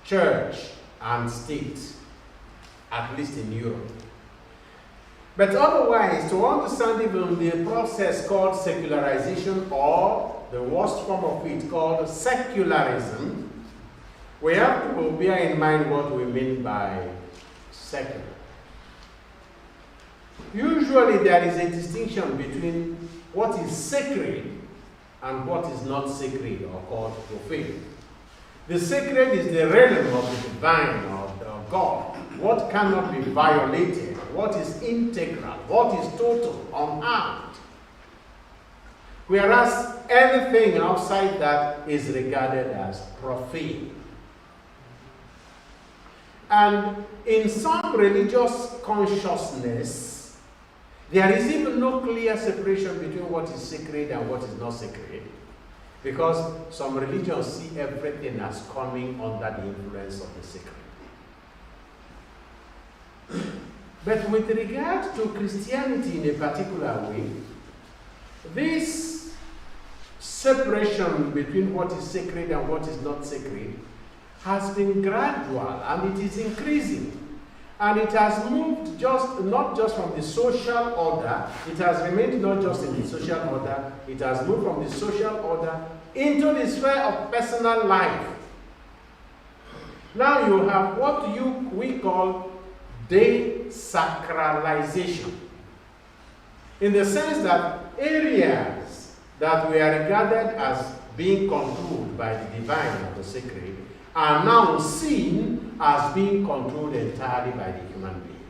Church and state, at least in Europe. But otherwise, to understand even the process called secularization, or the worst form of it called secularism, we have to bear in mind what we mean by secular. Usually there is a distinction between what is sacred and what is not sacred, or called profane. The sacred is the realm of the divine, or God, what cannot be violated what is integral, what is total, unharmed. Whereas anything outside that is regarded as profane. And in some religious consciousness, there is even no clear separation between what is sacred and what is not sacred, because some religions see everything as coming under the influence of the sacred. But with regard to Christianity in a particular way, this separation between what is sacred and what is not sacred has been gradual, and it is increasing. And it has moved not just from the social order, it has remained not just in the social order, it has moved from the social order into the sphere of personal life. Now you have what we call desacralization, in the sense that areas that were regarded as being controlled by the divine or the sacred are now seen as being controlled entirely by the human being.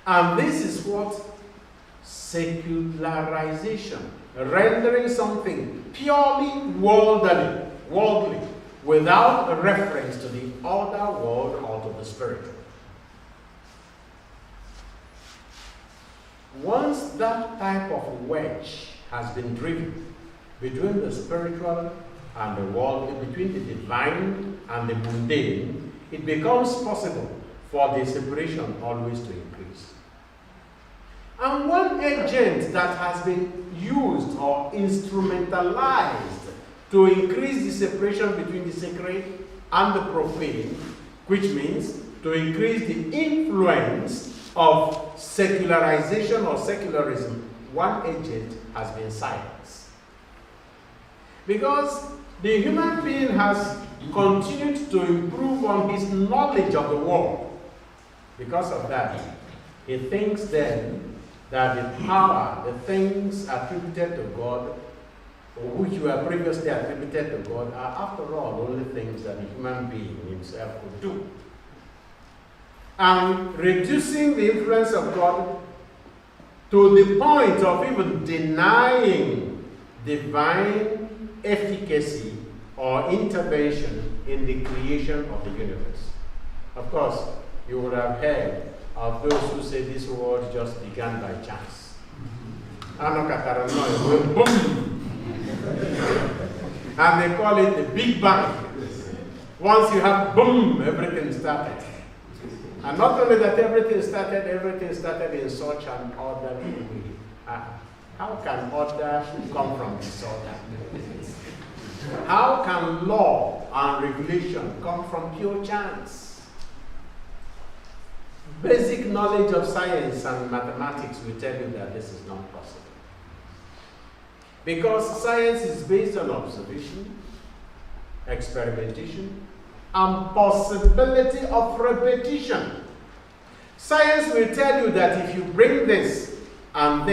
And this is what secularization, rendering something purely worldly, without a reference to the other world or to the spiritual. Once that type of wedge has been driven between the spiritual and the world, between the divine and the mundane, it becomes possible for the separation always to increase. And one agent that has been used or instrumentalized to increase the separation between the sacred and the profane, which means to increase the influence of secularization or secularism, one agent has been science. Because the human being has continued to improve on his knowledge of the world. Because of that, he thinks then that the power, the things attributed to God, or which were previously attributed to God, are after all only things that the human being himself could do. And reducing the influence of God to the point of even denying divine efficacy or intervention in the creation of the universe. Of course, you would have heard of those who say this world just began by chance. Boom! And they call it the Big Bang. Once you have boom, everything started. And not only that everything started in such an orderly way. How can order come from disorder? How can law and regulation come from pure chance? Basic knowledge of science and mathematics will tell you that this is not possible. Because science is based on observation, experimentation, and possibility of repetition. Science will tell you that if you bring this and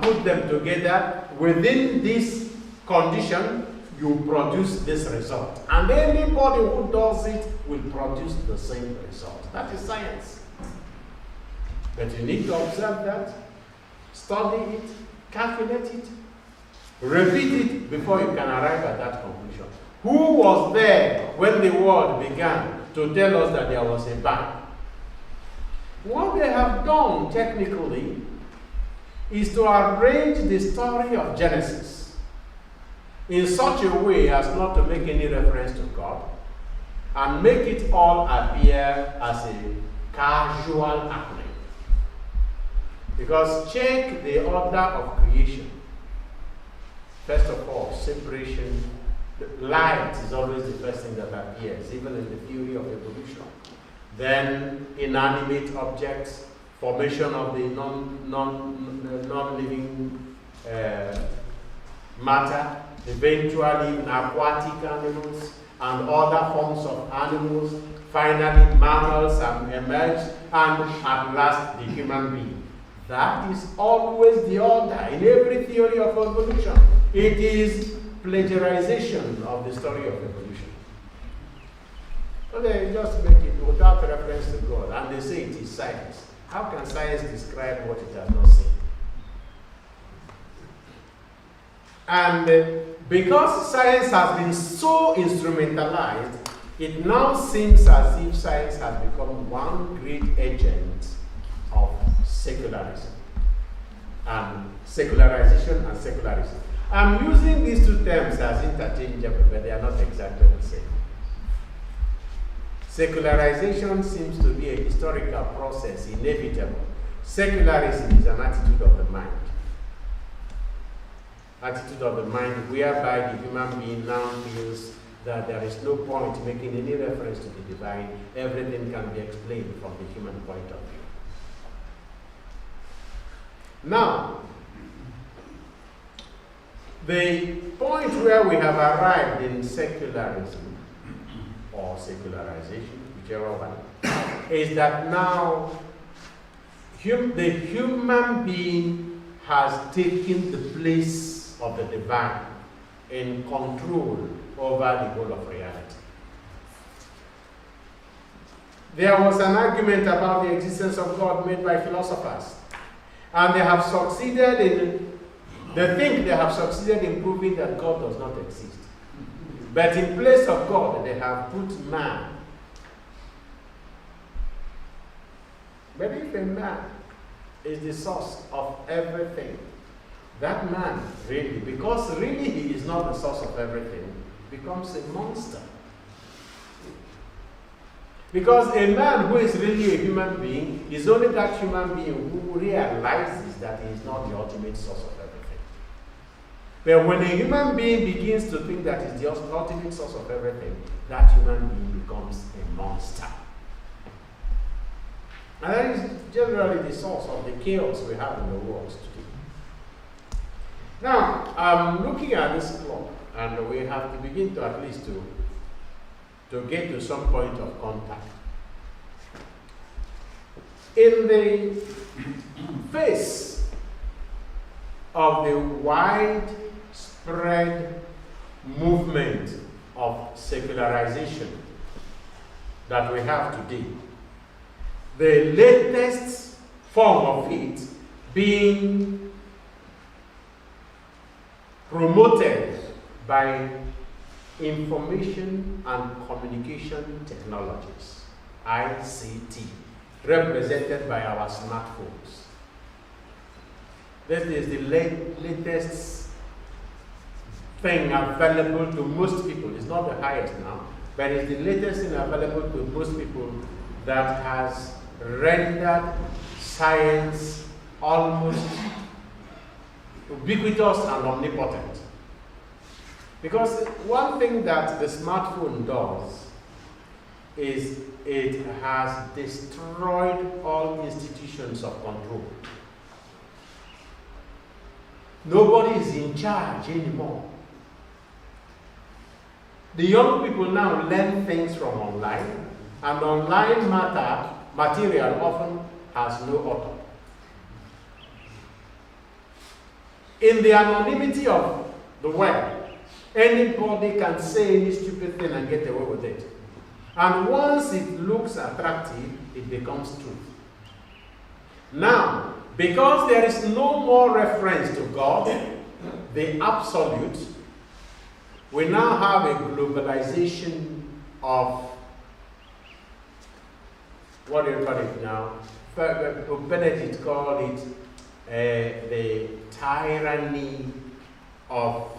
put them together within this condition, you produce this result. And anybody who does it will produce the same result. That is science. But you need to observe that, study it, calculate it, repeat it before you can arrive at that conclusion. Who was there when the world began to tell us that there was a bang? What they have done technically is to arrange the story of Genesis in such a way as not to make any reference to God and make it all appear as a casual happening. Because check the order of creation. First of all, separation. Light is always the first thing that appears, even in the theory of evolution. Then inanimate objects, formation of the non-living matter, eventually even aquatic animals and other forms of animals. Finally, mammals have emerged, and at last, the human being. That is always the order in every theory of evolution. It is plagiarization of the story of evolution. Okay, just make it without reference to God, and they say it is science. How can science describe what it has not seen? And because science has been so instrumentalized, it now seems as if science has become one great agent of secularism, and secularization and secularism. I'm using these two terms as interchangeable, but they are not exactly the same. Secularization seems to be a historical process, inevitable. Secularism is an attitude of the mind. Attitude of the mind whereby the human being now feels that there is no point making any reference to the divine. Everything can be explained from the human point of view. Now, the point where we have arrived in secularism, or secularization, whichever one, is that now the human being has taken the place of the divine in control over the whole of reality. There was an argument about the existence of God made by philosophers, and they have succeeded in, they think they have succeeded in proving that God does not exist. But in place of God, they have put man. But if a man is the source of everything, that man really, because really he is not the source of everything, becomes a monster. Because a man who is really a human being is only that human being who realizes that he is not the ultimate source of everything. But when a human being begins to think that is the ultimate source of everything, that human being becomes a monster. And that is generally the source of the chaos we have in the world today. Now, I'm looking at this clock, and we have to begin to at least to get to some point of contact. In the face of the widespread movement of secularization that we have today, the latest form of it being promoted by information and communication technologies, ICT, represented by our smartphones. This is the latest thing available to most people. It's not the highest now, but it's the latest thing available to most people that has rendered science almost ubiquitous and omnipotent. Because one thing that the smartphone does is it has destroyed all institutions of control. Nobody is in charge anymore. The young people now learn things from online, and online material often has no author. In the anonymity of the web, anybody can say any stupid thing and get away with it. And once it looks attractive, it becomes truth. Now, because there is no more reference to God, the absolute, we now have a globalization of, what do you call it now? Benedict called it the tyranny of,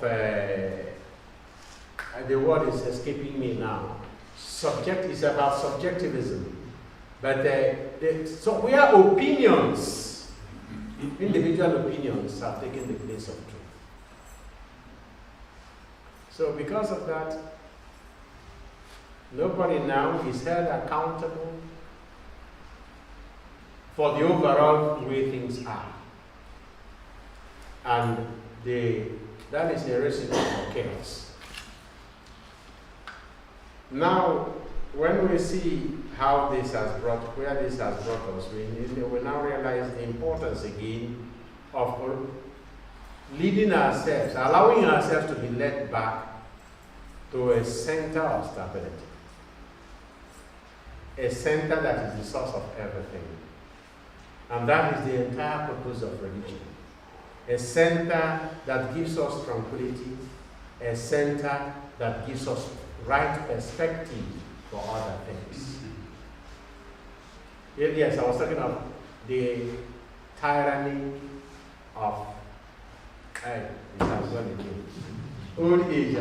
the word is escaping me now. It's about subjectivism. But so where opinions, individual opinions, have taken the place of truth. So because of that, nobody now is held accountable for the overall way things are. And that is a recipe for chaos. Now, when we see how where this has brought us, we now realize the importance again of leading ourselves, allowing ourselves to be led back to a center of stability. a center that is the source of everything. And that is the entire purpose of religion. A center that gives us tranquility, a center that gives us right perspective for other things. Yes, I was talking of the tyranny of old age.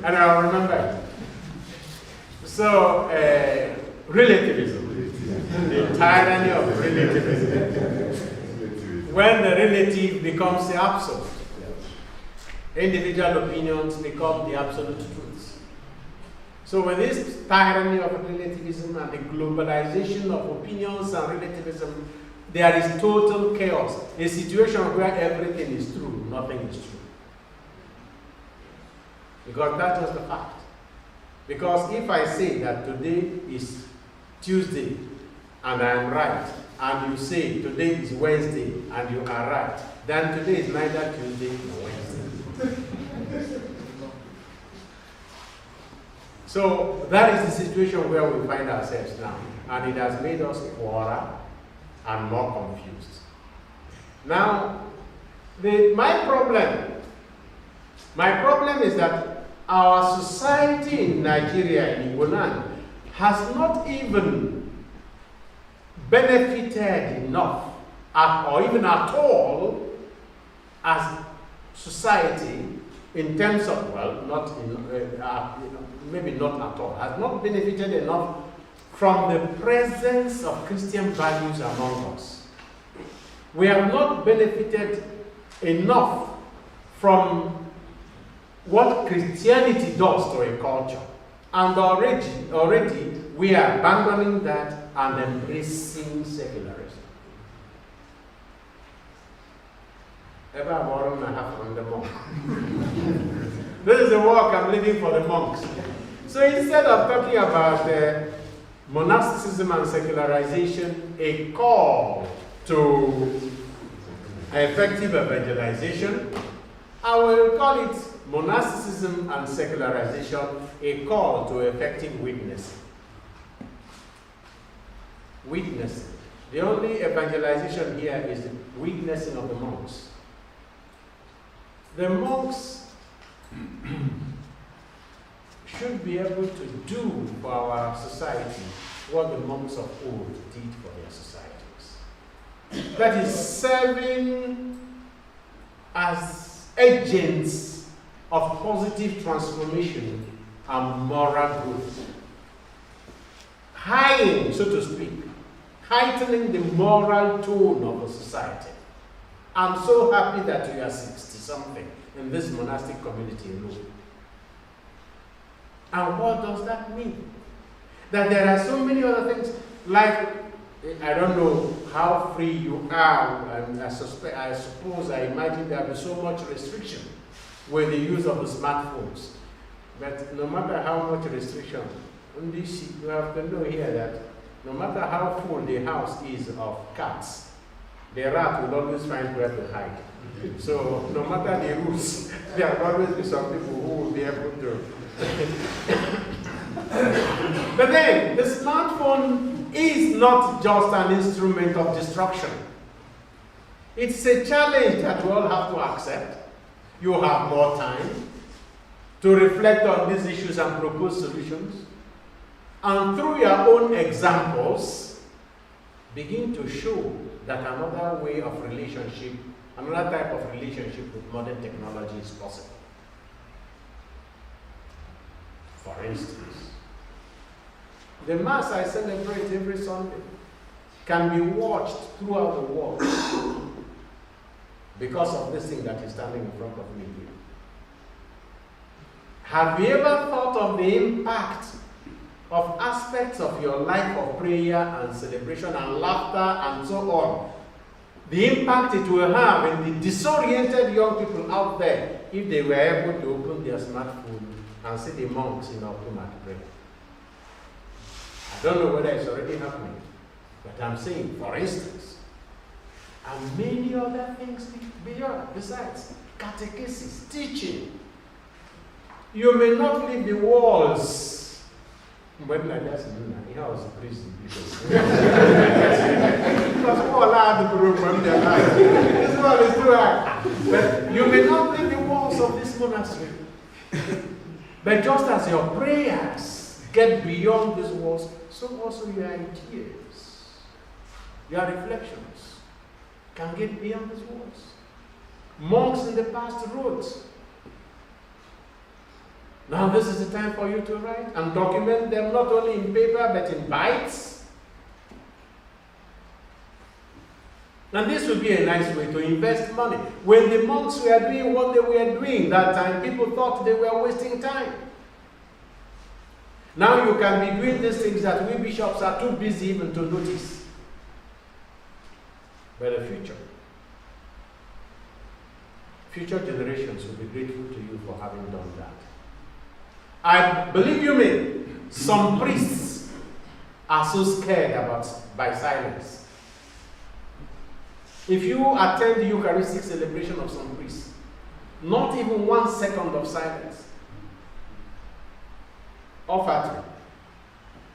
And I remember. So, relativism, the tyranny of relativism. When the relative becomes the absolute, individual opinions become the absolute truths. So with this tyranny of relativism and the globalization of opinions and relativism, there is total chaos, a situation where everything is true, nothing is true. Because that's just the fact. Because if I say that today is Tuesday and I am right, and you say today is Wednesday and you are right, then today is neither Tuesday nor Wednesday. So that is the situation where we find ourselves now, and it has made us poorer and more confused. Now, my problem is that our society in Nigeria, in Igbo, has not even benefited enough, or even at all, as society, in terms of, well, not in, maybe not at all, has not benefited enough from the presence of Christian values among us. We have not benefited enough from what Christianity does to a culture. And already we are abandoning that and embracing secularism. Ever borrow my hat from the monk? This is the work I'm leaving for the monks. So instead of talking about monasticism and secularization, a call to effective evangelization, I will call it monasticism and secularization, a call to effective witnessing. Witnessing. The only evangelization here is the witnessing of the monks. The monks should be able to do for our society what the monks of old did for their societies. That is, serving as agents of positive transformation and moral growth. High, so to speak, heightening the moral tone of a society. I'm so happy that we are 60-something in this monastic community alone. And what does that mean? That there are so many other things, like, I don't know how free you are, and I suppose, I imagine there will be so much restriction with the use of the smartphones. But no matter how much restriction, you have to know here that no matter how full the house is of cats, the rat will always find where to hide. So no matter the rules, there will always be some people who will be able to. But then, the smartphone is not just an instrument of destruction. It's a challenge that we all have to accept. You have more time to reflect on these issues and propose solutions. And through your own examples, begin to show that another way of relationship, another type of relationship with modern technology is possible. For instance, the Mass I celebrate every Sunday can be watched throughout the world because of this thing that is standing in front of me here. Have you ever thought of the impact of aspects of your life of prayer and celebration and laughter and so on? The impact it will have in the disoriented young people out there if they were able to open their smartphone and see the monks in Awhum pray. I don't know whether it's already happening, but I'm saying, for instance, and many other things beyond, besides catechesis, teaching. You may not leave the walls When I just knew that, I was a priest because all allowed to grow from their life. This one is too high. But you may not think the walls of this monastery. But just as your prayers get beyond these walls, so also your ideas, your reflections can get beyond these walls. Monks in the past wrote. Now this is the time for you to write and document them not only in paper but in bytes. And this would be a nice way to invest money. When the monks were doing what they were doing that time, people thought they were wasting time. Now you can be doing these things that we bishops are too busy even to notice. But the future generations will be grateful to you for having done that. I believe you me, some priests are so scared by silence. If you attend the Eucharistic celebration of some priests, not even 1 second of silence. Offertory.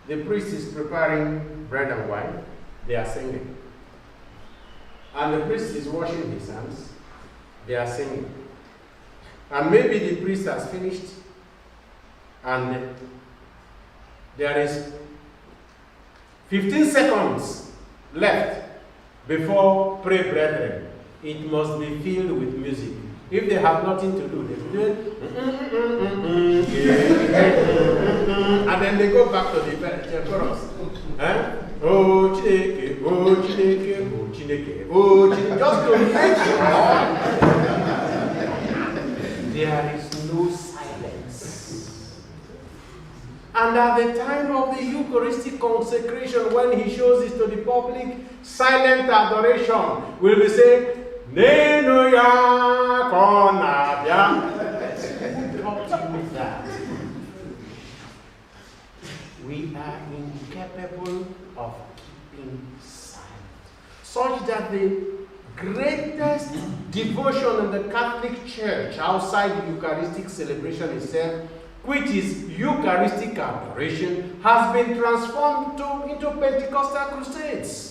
The priest is preparing bread and wine, they are singing. And the priest is washing his hands, they are singing. And maybe the priest has finished, and there is 15 seconds left before pray brethren. It must be filled with music. If they have nothing to do, they do it, and then they go back to the chorus. Oh Chineke, oh Chineke, oh Chineke, oh Chineke, just to make sure there is no silence. And at the time of the Eucharistic consecration, when he shows it to the public, silent adoration will be saying, Nenoya Konabia. Who taught you that? We are incapable of keeping silent. Such that the greatest devotion in the Catholic Church outside the Eucharistic celebration itself, which is Eucharistic adoration, has been transformed into Pentecostal crusades.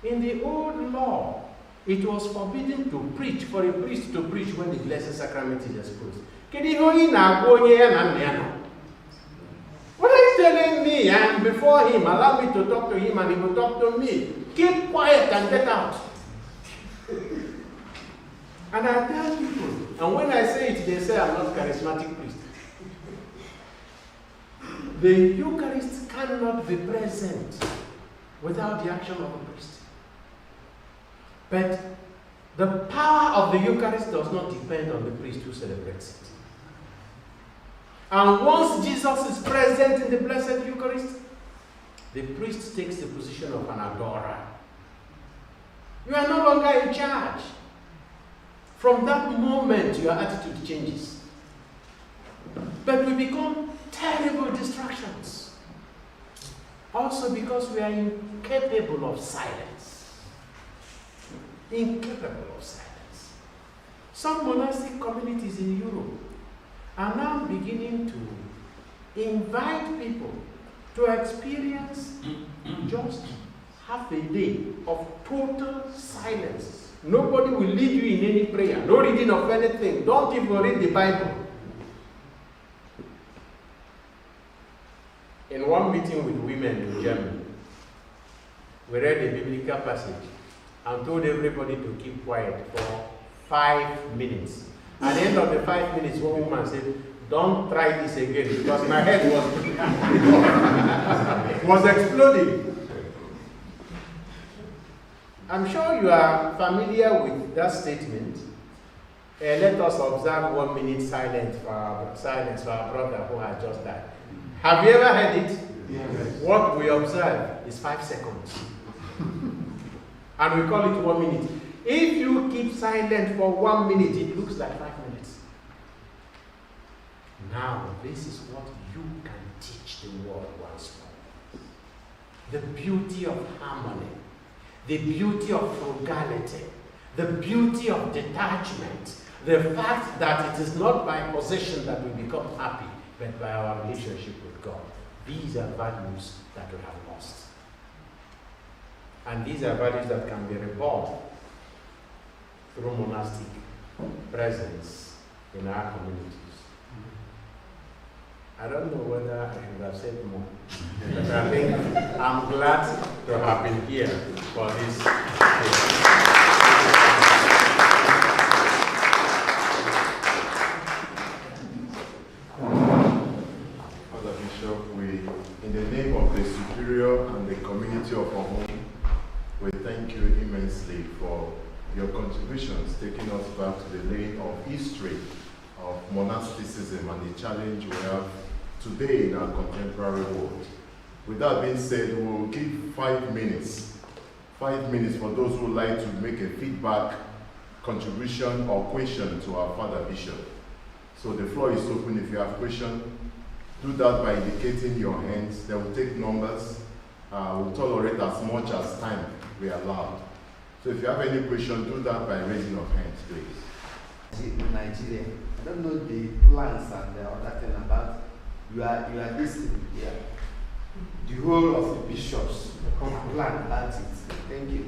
In the old law, it was forbidden to preach, for a priest to preach when the Blessed Sacrament is exposed. What are you telling me? And before him, allow me to talk to him and he will talk to me. Keep quiet and get out. And I tell people, and when I say it, they say I'm not charismatic priest. The Eucharist cannot be present without the action of a priest. But the power of the Eucharist does not depend on the priest who celebrates it. And once Jesus is present in the Blessed Eucharist, the priest takes the position of an adorer. You are no longer in charge. From that moment, your attitude changes. But we become terrible distractions. Also because we are incapable of silence. Incapable of silence. Some monastic communities in Europe are now beginning to invite people to experience just half a day of total silence. Nobody will lead you in any prayer, no reading of anything. Don't even read the Bible. In one meeting with women in Germany, we read a biblical passage and told everybody to keep quiet for 5 minutes. At the end of the 5 minutes, one woman said, "Don't try this again," because my head was exploding. I'm sure you are familiar with that statement. Let us observe 1 minute silence for our brother who has just died. Have you ever heard it? Yes. What we observe is 5 seconds. And we call it 1 minute. If you keep silent for 1 minute, it looks like 5 minutes. Now, this is what you can teach the world once more. The beauty of harmony, the beauty of frugality, the beauty of detachment, the fact that it is not by possession that we become happy. but by our relationship with God. These are values that we have lost. And these are values that can be reborn through monastic presence in our communities. I don't know whether I should have said more, but I think I'm glad to have been here for this. Father Bishop, in the name of the Superior and the community of Awhum, we thank you immensely for your contributions, taking us back to the lane of history of monasticism and the challenge we have today in our contemporary world. With that being said, we will give 5 minutes. 5 minutes for those who would like to make a feedback, contribution, or question to our Father Bishop. So the floor is open. If you have questions, do that by indicating your hands. They will take numbers. We'll tolerate as much as time we allow. So if you have any question, do that by raising of hands, please. In Nigeria, I don't know the plans and the other thing about you are listening here. The whole of the bishops plan about it. Thank you.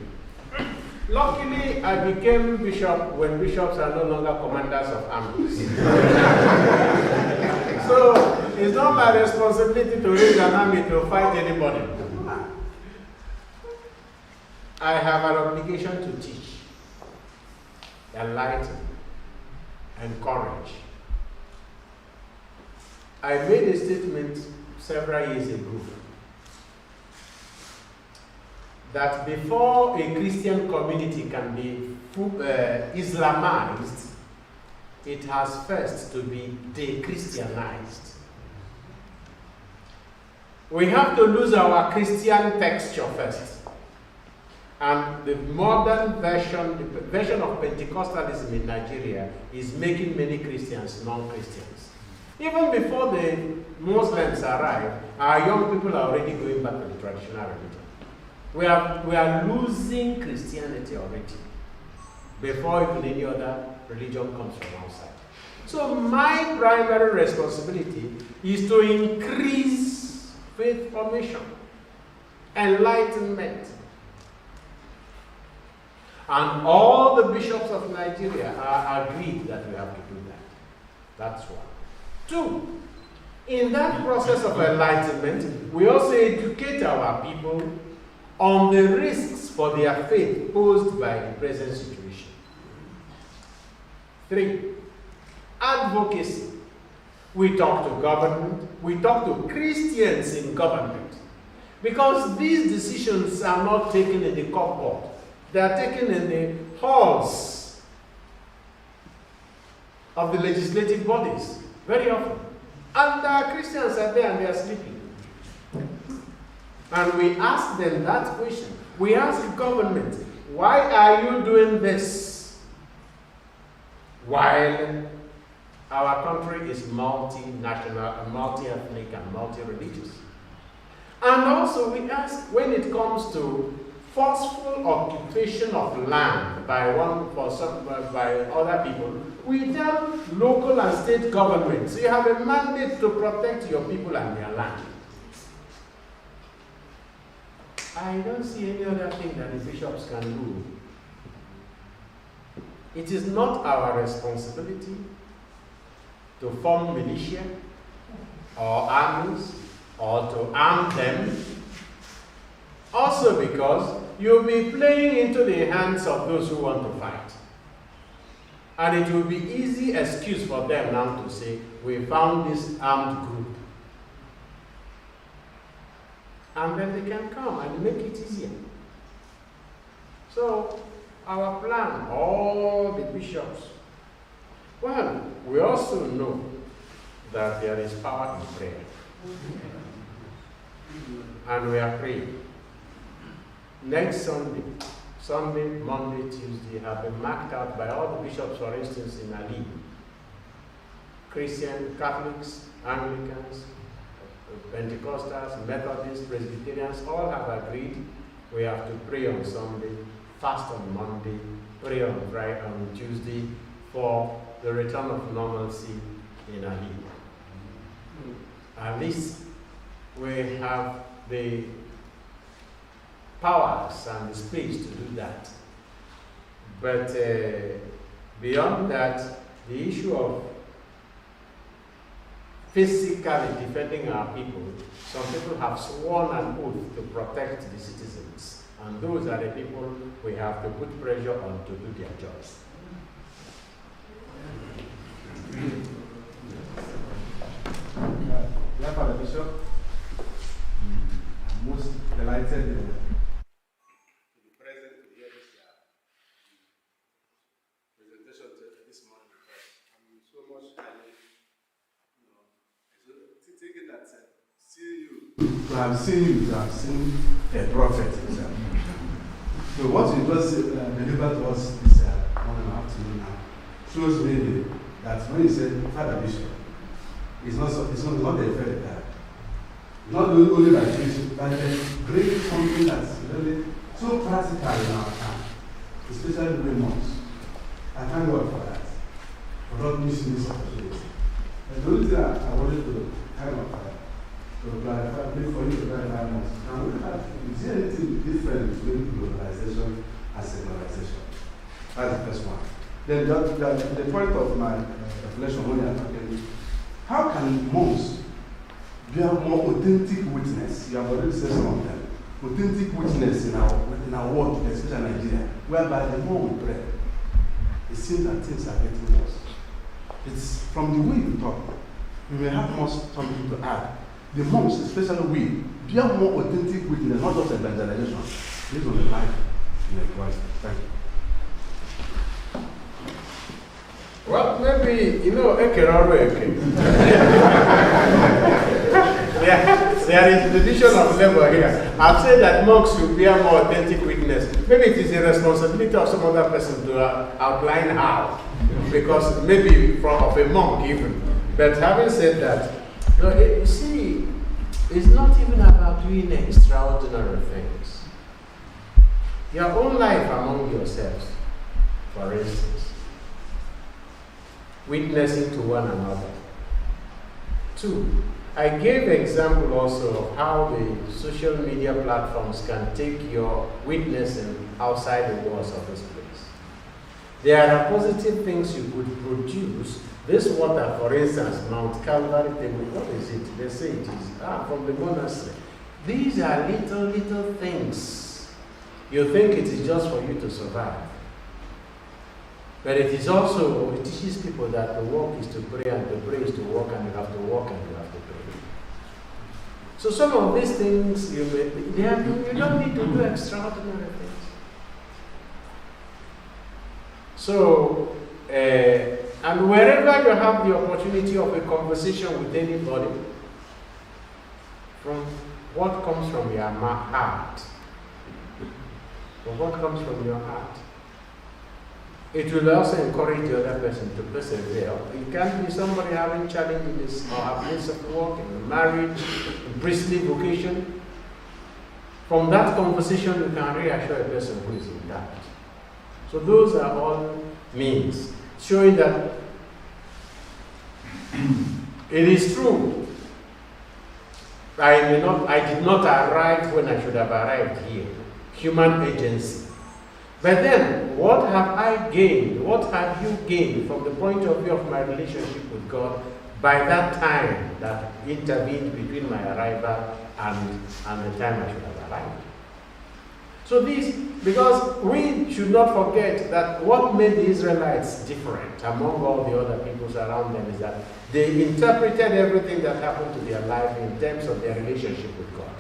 Luckily, I became bishop when bishops are no longer commanders of armies. So it's not my responsibility to raise an army to fight anybody. I have an obligation to teach, enlighten, encourage. I made a statement several years ago that before a Christian community can be Islamized, it has first to be de-Christianized. We have to lose our Christian texture first. And the modern version, the version of Pentecostalism in Nigeria is making many Christians non-Christians. Even before the Muslims arrive, our young people are already going back to the traditional religion. We are losing Christianity already before even any other religion comes from outside. So my primary responsibility is to increase faith formation, enlightenment. And all the bishops of Nigeria are agreed that we have to do that. That's one. 2, in that process of enlightenment, we also educate our people on the risks for their faith posed by the present situation. 3, advocacy. We talk to government, we talk to Christians in government, because these decisions are not taken in the cupboard. They are taken in the halls of the legislative bodies very often. And Christians are there and they are sleeping. And we ask them that question. We ask the government, why are you doing this while our country is multinational, multi-ethnic, and multi-religious? And also we ask, when it comes to forceful occupation of land by other people, we tell local and state governments, you have a mandate to protect your people and their land. I don't see any other thing that the bishops can do. It is not our responsibility to form militia or armies or to arm them. Also because you'll be playing into the hands of those who want to fight. And it will be easy excuse for them now to say, we found this armed group. And then they can come and make it easier. So, our plan, all the bishops, well, we also know that there is power in prayer. And we are praying. Next Sunday, Monday, Tuesday have been marked out by all the bishops, for instance, in Ali. Christian, Catholics, Anglicans, Pentecostals, Methodists, Presbyterians, all have agreed we have to pray on Sunday, fast on Monday, pray on Friday, on Tuesday for the return of normalcy in Ali. At least we have the powers and the space to do that. But beyond that, the issue of physically defending our people, some people have sworn an oath to protect the citizens, and those are the people we have to put pressure on to do their jobs. Father Bishop, I'm most delighted to be present to hear this presentation this morning, because I'm so much thinking that seeing you, to have seen you, to have seen a prophet. So what you just delivered to us this morning afternoon now shows me that when you said Father Bishop, it's not a fairy tale. Not only like this, but bring something that's really so practical in our time, especially during months. I thank God for that, for not missing this opportunity. And the only thing I wanted to kind of clarify, for you to clarify more. Now, is there anything different between globalization and secularization? That's the first one. Then the point of my reflection when you are talking, how can monks bear more authentic witness? You have already said some of them. Authentic witness in our world, especially Nigeria, whereby the more we pray, it seems that things are getting worse. It's from the way we talk. We may have more something to add. The monks, especially we, bear more authentic witness, not just evangelization, based on the life in the Christ. Thank you. Well, maybe, there is division of labor here. I've said that monks should bear more authentic witness. Maybe it is the responsibility of some other person to outline how, because maybe of a monk even. But having said that, you see, it's not even about doing extraordinary things. Your own life among yourselves, for instance. Witnessing to one another. 2, I gave example also of how the social media platforms can take your witnessing outside the walls of this place. There are positive things you could produce. This water, for instance, Mount Calvary table, what is it? They say it is from the monastery. These are little things. You think it is just for you to survive. But it is also, it teaches people that the work is to pray and the pray is to work and you have to work and you have to pray. So some of these things, you don't need to do extraordinary things. So, and wherever you have the opportunity of a conversation with anybody, from what comes from your heart, it will also encourage the other person to persevere. It can be somebody having challenges or a place of work, in marriage, in priestly vocation. From that conversation, you can reassure a person who is in doubt. So those are all means showing that it is true. I did not arrive when I should have arrived here. Human agency. But then, what have I gained? What have you gained from the point of view of my relationship with God by that time that intervened between my arrival and the time I should have arrived? So because we should not forget that what made the Israelites different among all the other peoples around them is that they interpreted everything that happened to their life in terms of their relationship with God.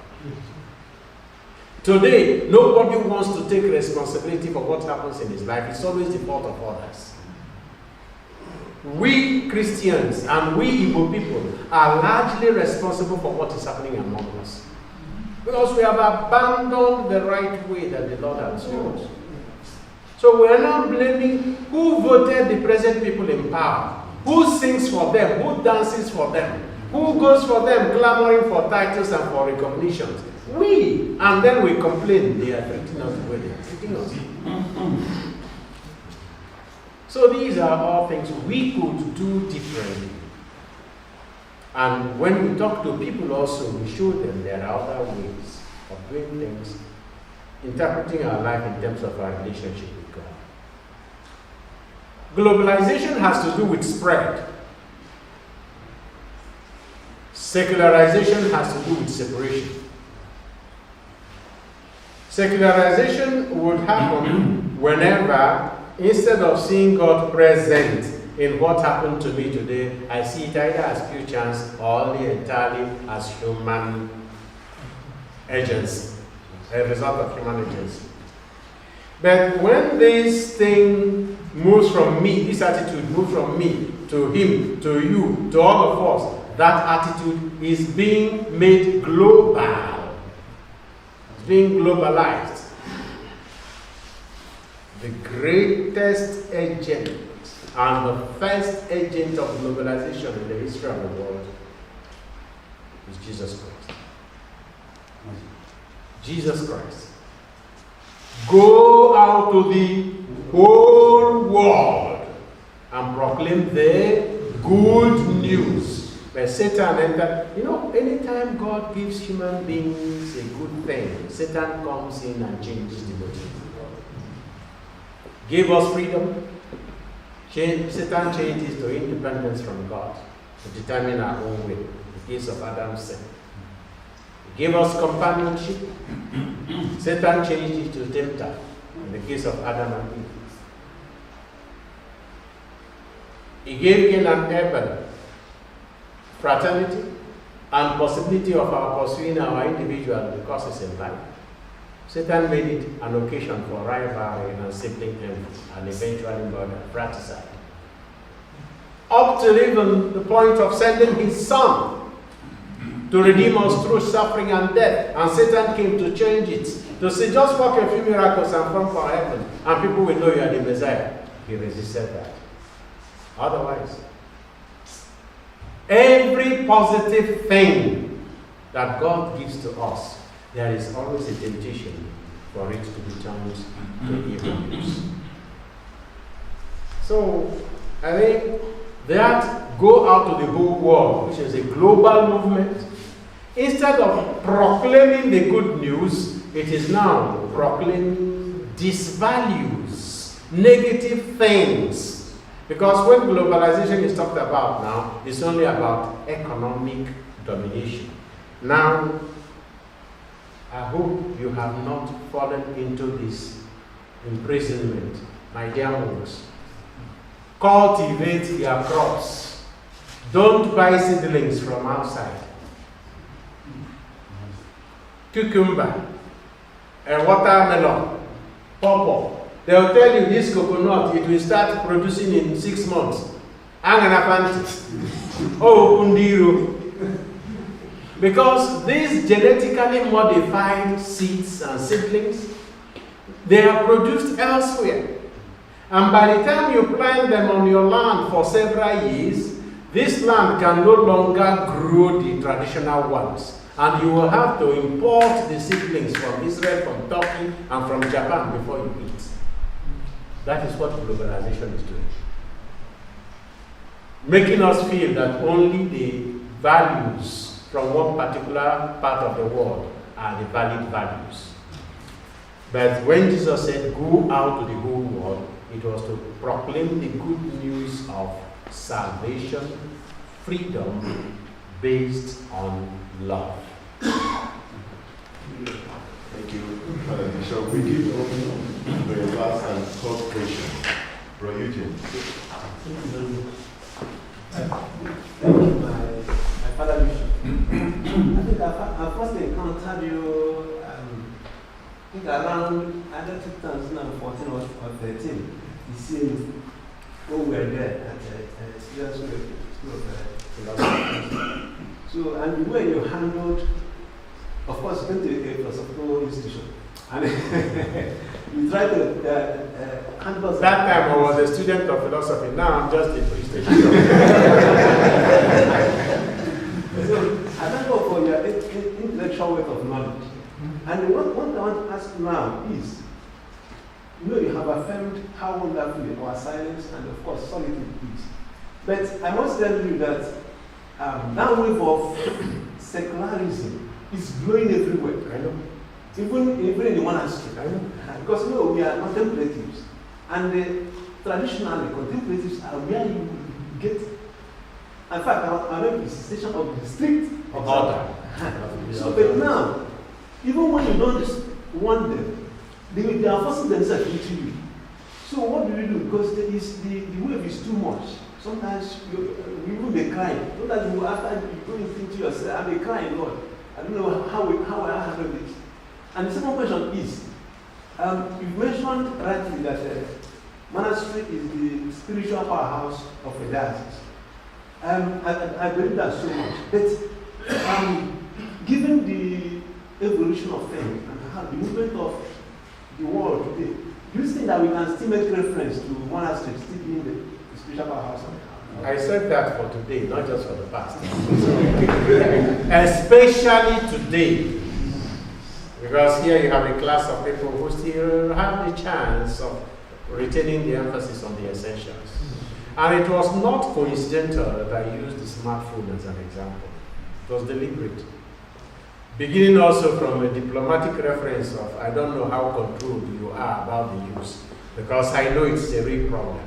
Today, nobody wants to take responsibility for what happens in his life. It's always the fault of others. We Christians and we Igbo people are largely responsible for what is happening among us. Because we have abandoned the right way that the Lord has shown us. So we are now blaming who voted the present people in power, who sings for them, who dances for them, who goes for them clamoring for titles and for recognitions. And then we complain they are treating us the way they are treating us. So these are all things we could do differently. And when we talk to people also, we show them there are other ways of doing things, interpreting our life in terms of our relationship with God. Globalization has to do with spread. Secularization has to do with separation. Secularization would happen whenever, instead of seeing God present in what happened to me today, I see it either as pure chance or only entirely as human agency, a result of human agency. But when this thing moves from me, this attitude moves from me to him, to you, to all of us, that attitude is being made global. It's being globalized. The greatest agent and the first agent of globalization in the history of the world is Jesus Christ. Jesus Christ. Go out to the whole world and proclaim the good news. But Satan entered. You know, anytime God gives human beings a good thing, Satan comes in and changes the motive. Give us freedom. Satan changes to independence from God to determine our own way. The case of Adam's sin. He gave us companionship. Satan changed it to tempter in the case of Adam and Eve. He gave Cain and Abel fraternity and possibility of our pursuing our individual causes in life. Satan made it an occasion for rivalry and sibling envy and eventually murder, fratricide. Up till even the point of sending his son to redeem us through suffering and death. And Satan came to change it, to say, just work a few miracles and come from heaven, and people will know you are the Messiah. He resisted that. Otherwise, every positive thing that God gives to us, there is always a temptation for it to be turned to evil use. So, I think that go out to the whole world, which is a global movement, instead of proclaiming the good news, it is now proclaiming disvalues, negative things. Because when globalization is talked about now, it's only about economic domination. Now, I hope you have not fallen into this imprisonment, my dear monks. Cultivate your crops. Don't buy seedlings from outside. Cucumber, a watermelon, pawpaw. They'll tell you this coconut, it will start producing in 6 months. Oh, undiru. Because these genetically modified seeds and seedlings, they are produced elsewhere. And by the time you plant them on your land for several years, this land can no longer grow the traditional ones. And you will have to import the seedlings from Israel, from Turkey, and from Japan before you eat. That is what globalization is doing. Making us feel that only the values from one particular part of the world are the valid values. But when Jesus said, go out to the whole world, it was to proclaim the good news of salvation, freedom, based on love. Thank you, Father Bishop. We give over to your last and third question. Bro Eugene. Thank you very much. Thank you, my Father Bishop. I think I first encountered you, I think around either 2014 or 13. You see, when we were there at the School of Philosophy. So, and the way you handled, of course, you went to a philosophical institution. And you tried to handle that time I was a student of philosophy, now I'm just a priest. So, I thank God for your intellectual wealth of knowledge. And what I want to ask now is, you have affirmed how wonderful our silence and, of course, solitude is. But I must tell you that that wave of secularism is blowing everywhere. I know. Even in the monastery. I know. Because we are contemplatives. And traditionally, contemplatives are where you get. In fact, I make the station of the strict Order. So, but now, even when you don't want them, they are forcing themselves into you. So what do you do? Because the wave is too much. Sometimes you even be crying. Not that you after you go into yourself, I be crying, Lord. I don't know how I handle this. And the second question is, you've mentioned rightly that monastery is the spiritual powerhouse of a diocese. I believe that so much. But given the evolution of things and how the movement of the world today, do you think that we can still make reference to monastery still being the spiritual powerhouse? I said that for today, not just for the past. Especially today. Because here you have a class of people who still have the chance of retaining the emphasis on the essentials. And it was not coincidental that I used the smartphone as an example. It was deliberate. Beginning also from a diplomatic reference of, I don't know how controlled you are about the use, because I know it's a real problem.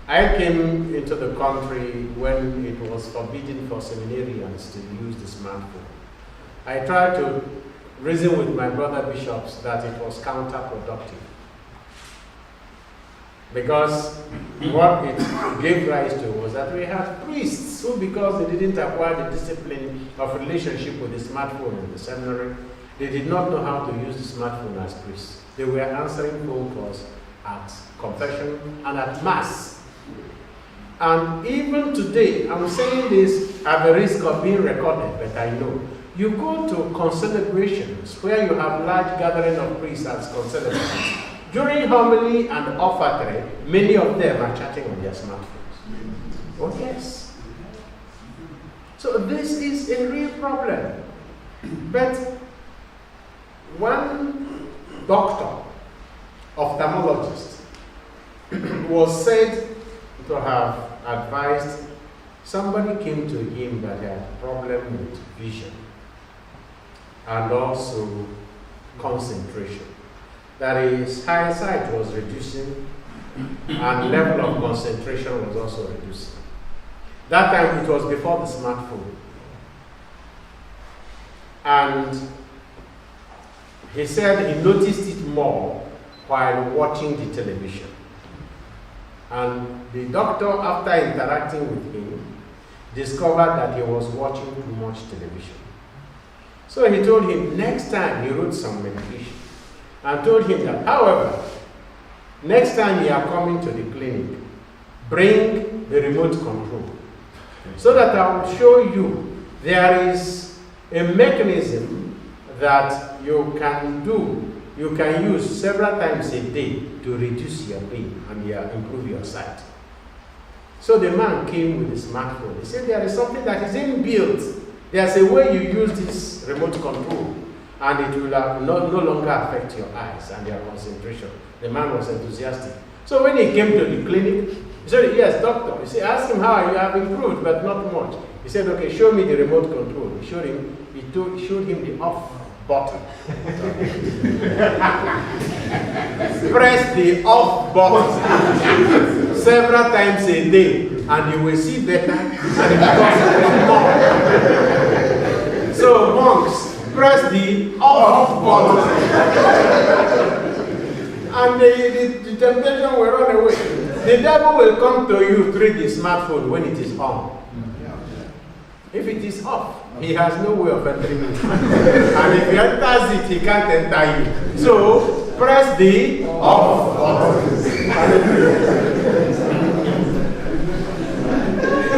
I came into the country when it was forbidden for seminarians to use the smartphone. I tried to reason with my brother bishops that it was counterproductive. Because what it gave rise to was that we had priests who, because they didn't acquire the discipline of relationship with the smartphone in the seminary, they did not know how to use the smartphone as priests. They were answering phone calls at confession and at mass. And even today, I'm saying this at the risk of being recorded, but I know. You go to concelebrations where you have large gathering of priests as concelebrations. During homily and offertory, many of them are chatting on their smartphones. Oh yes. So this is a real problem. But one doctor, ophthalmologist, was said to have advised somebody came to him that had a problem with vision and also concentration. That his eyesight was reducing and level of concentration was also reducing. That time it was before the smartphone. And he said he noticed it more while watching the television. And the doctor, after interacting with him, discovered that he was watching too much television. So he told him next time, he wrote some medication and told him that, however, next time you are coming to the clinic, bring the remote control so that I will show you there is a mechanism that you can do, you can use several times a day to reduce your pain and improve your sight. So the man came with a smartphone. He said there is something that is inbuilt. There's a way you use this remote control and it will no longer affect your eyes and your concentration. The man was enthusiastic. So when he came to the clinic, he said, yes, doctor. He said, ask him how you have improved, but not much. He said, okay, show me the remote control. He showed him the off button. Press the off button several times a day, and you will see better, and it becomes more. So monks, press the off button, and the temptation will run away. The devil will come to you through the smartphone when it is on. If it is off, he has no way of entering it. And if he enters it, he can't enter you. So press the off button, and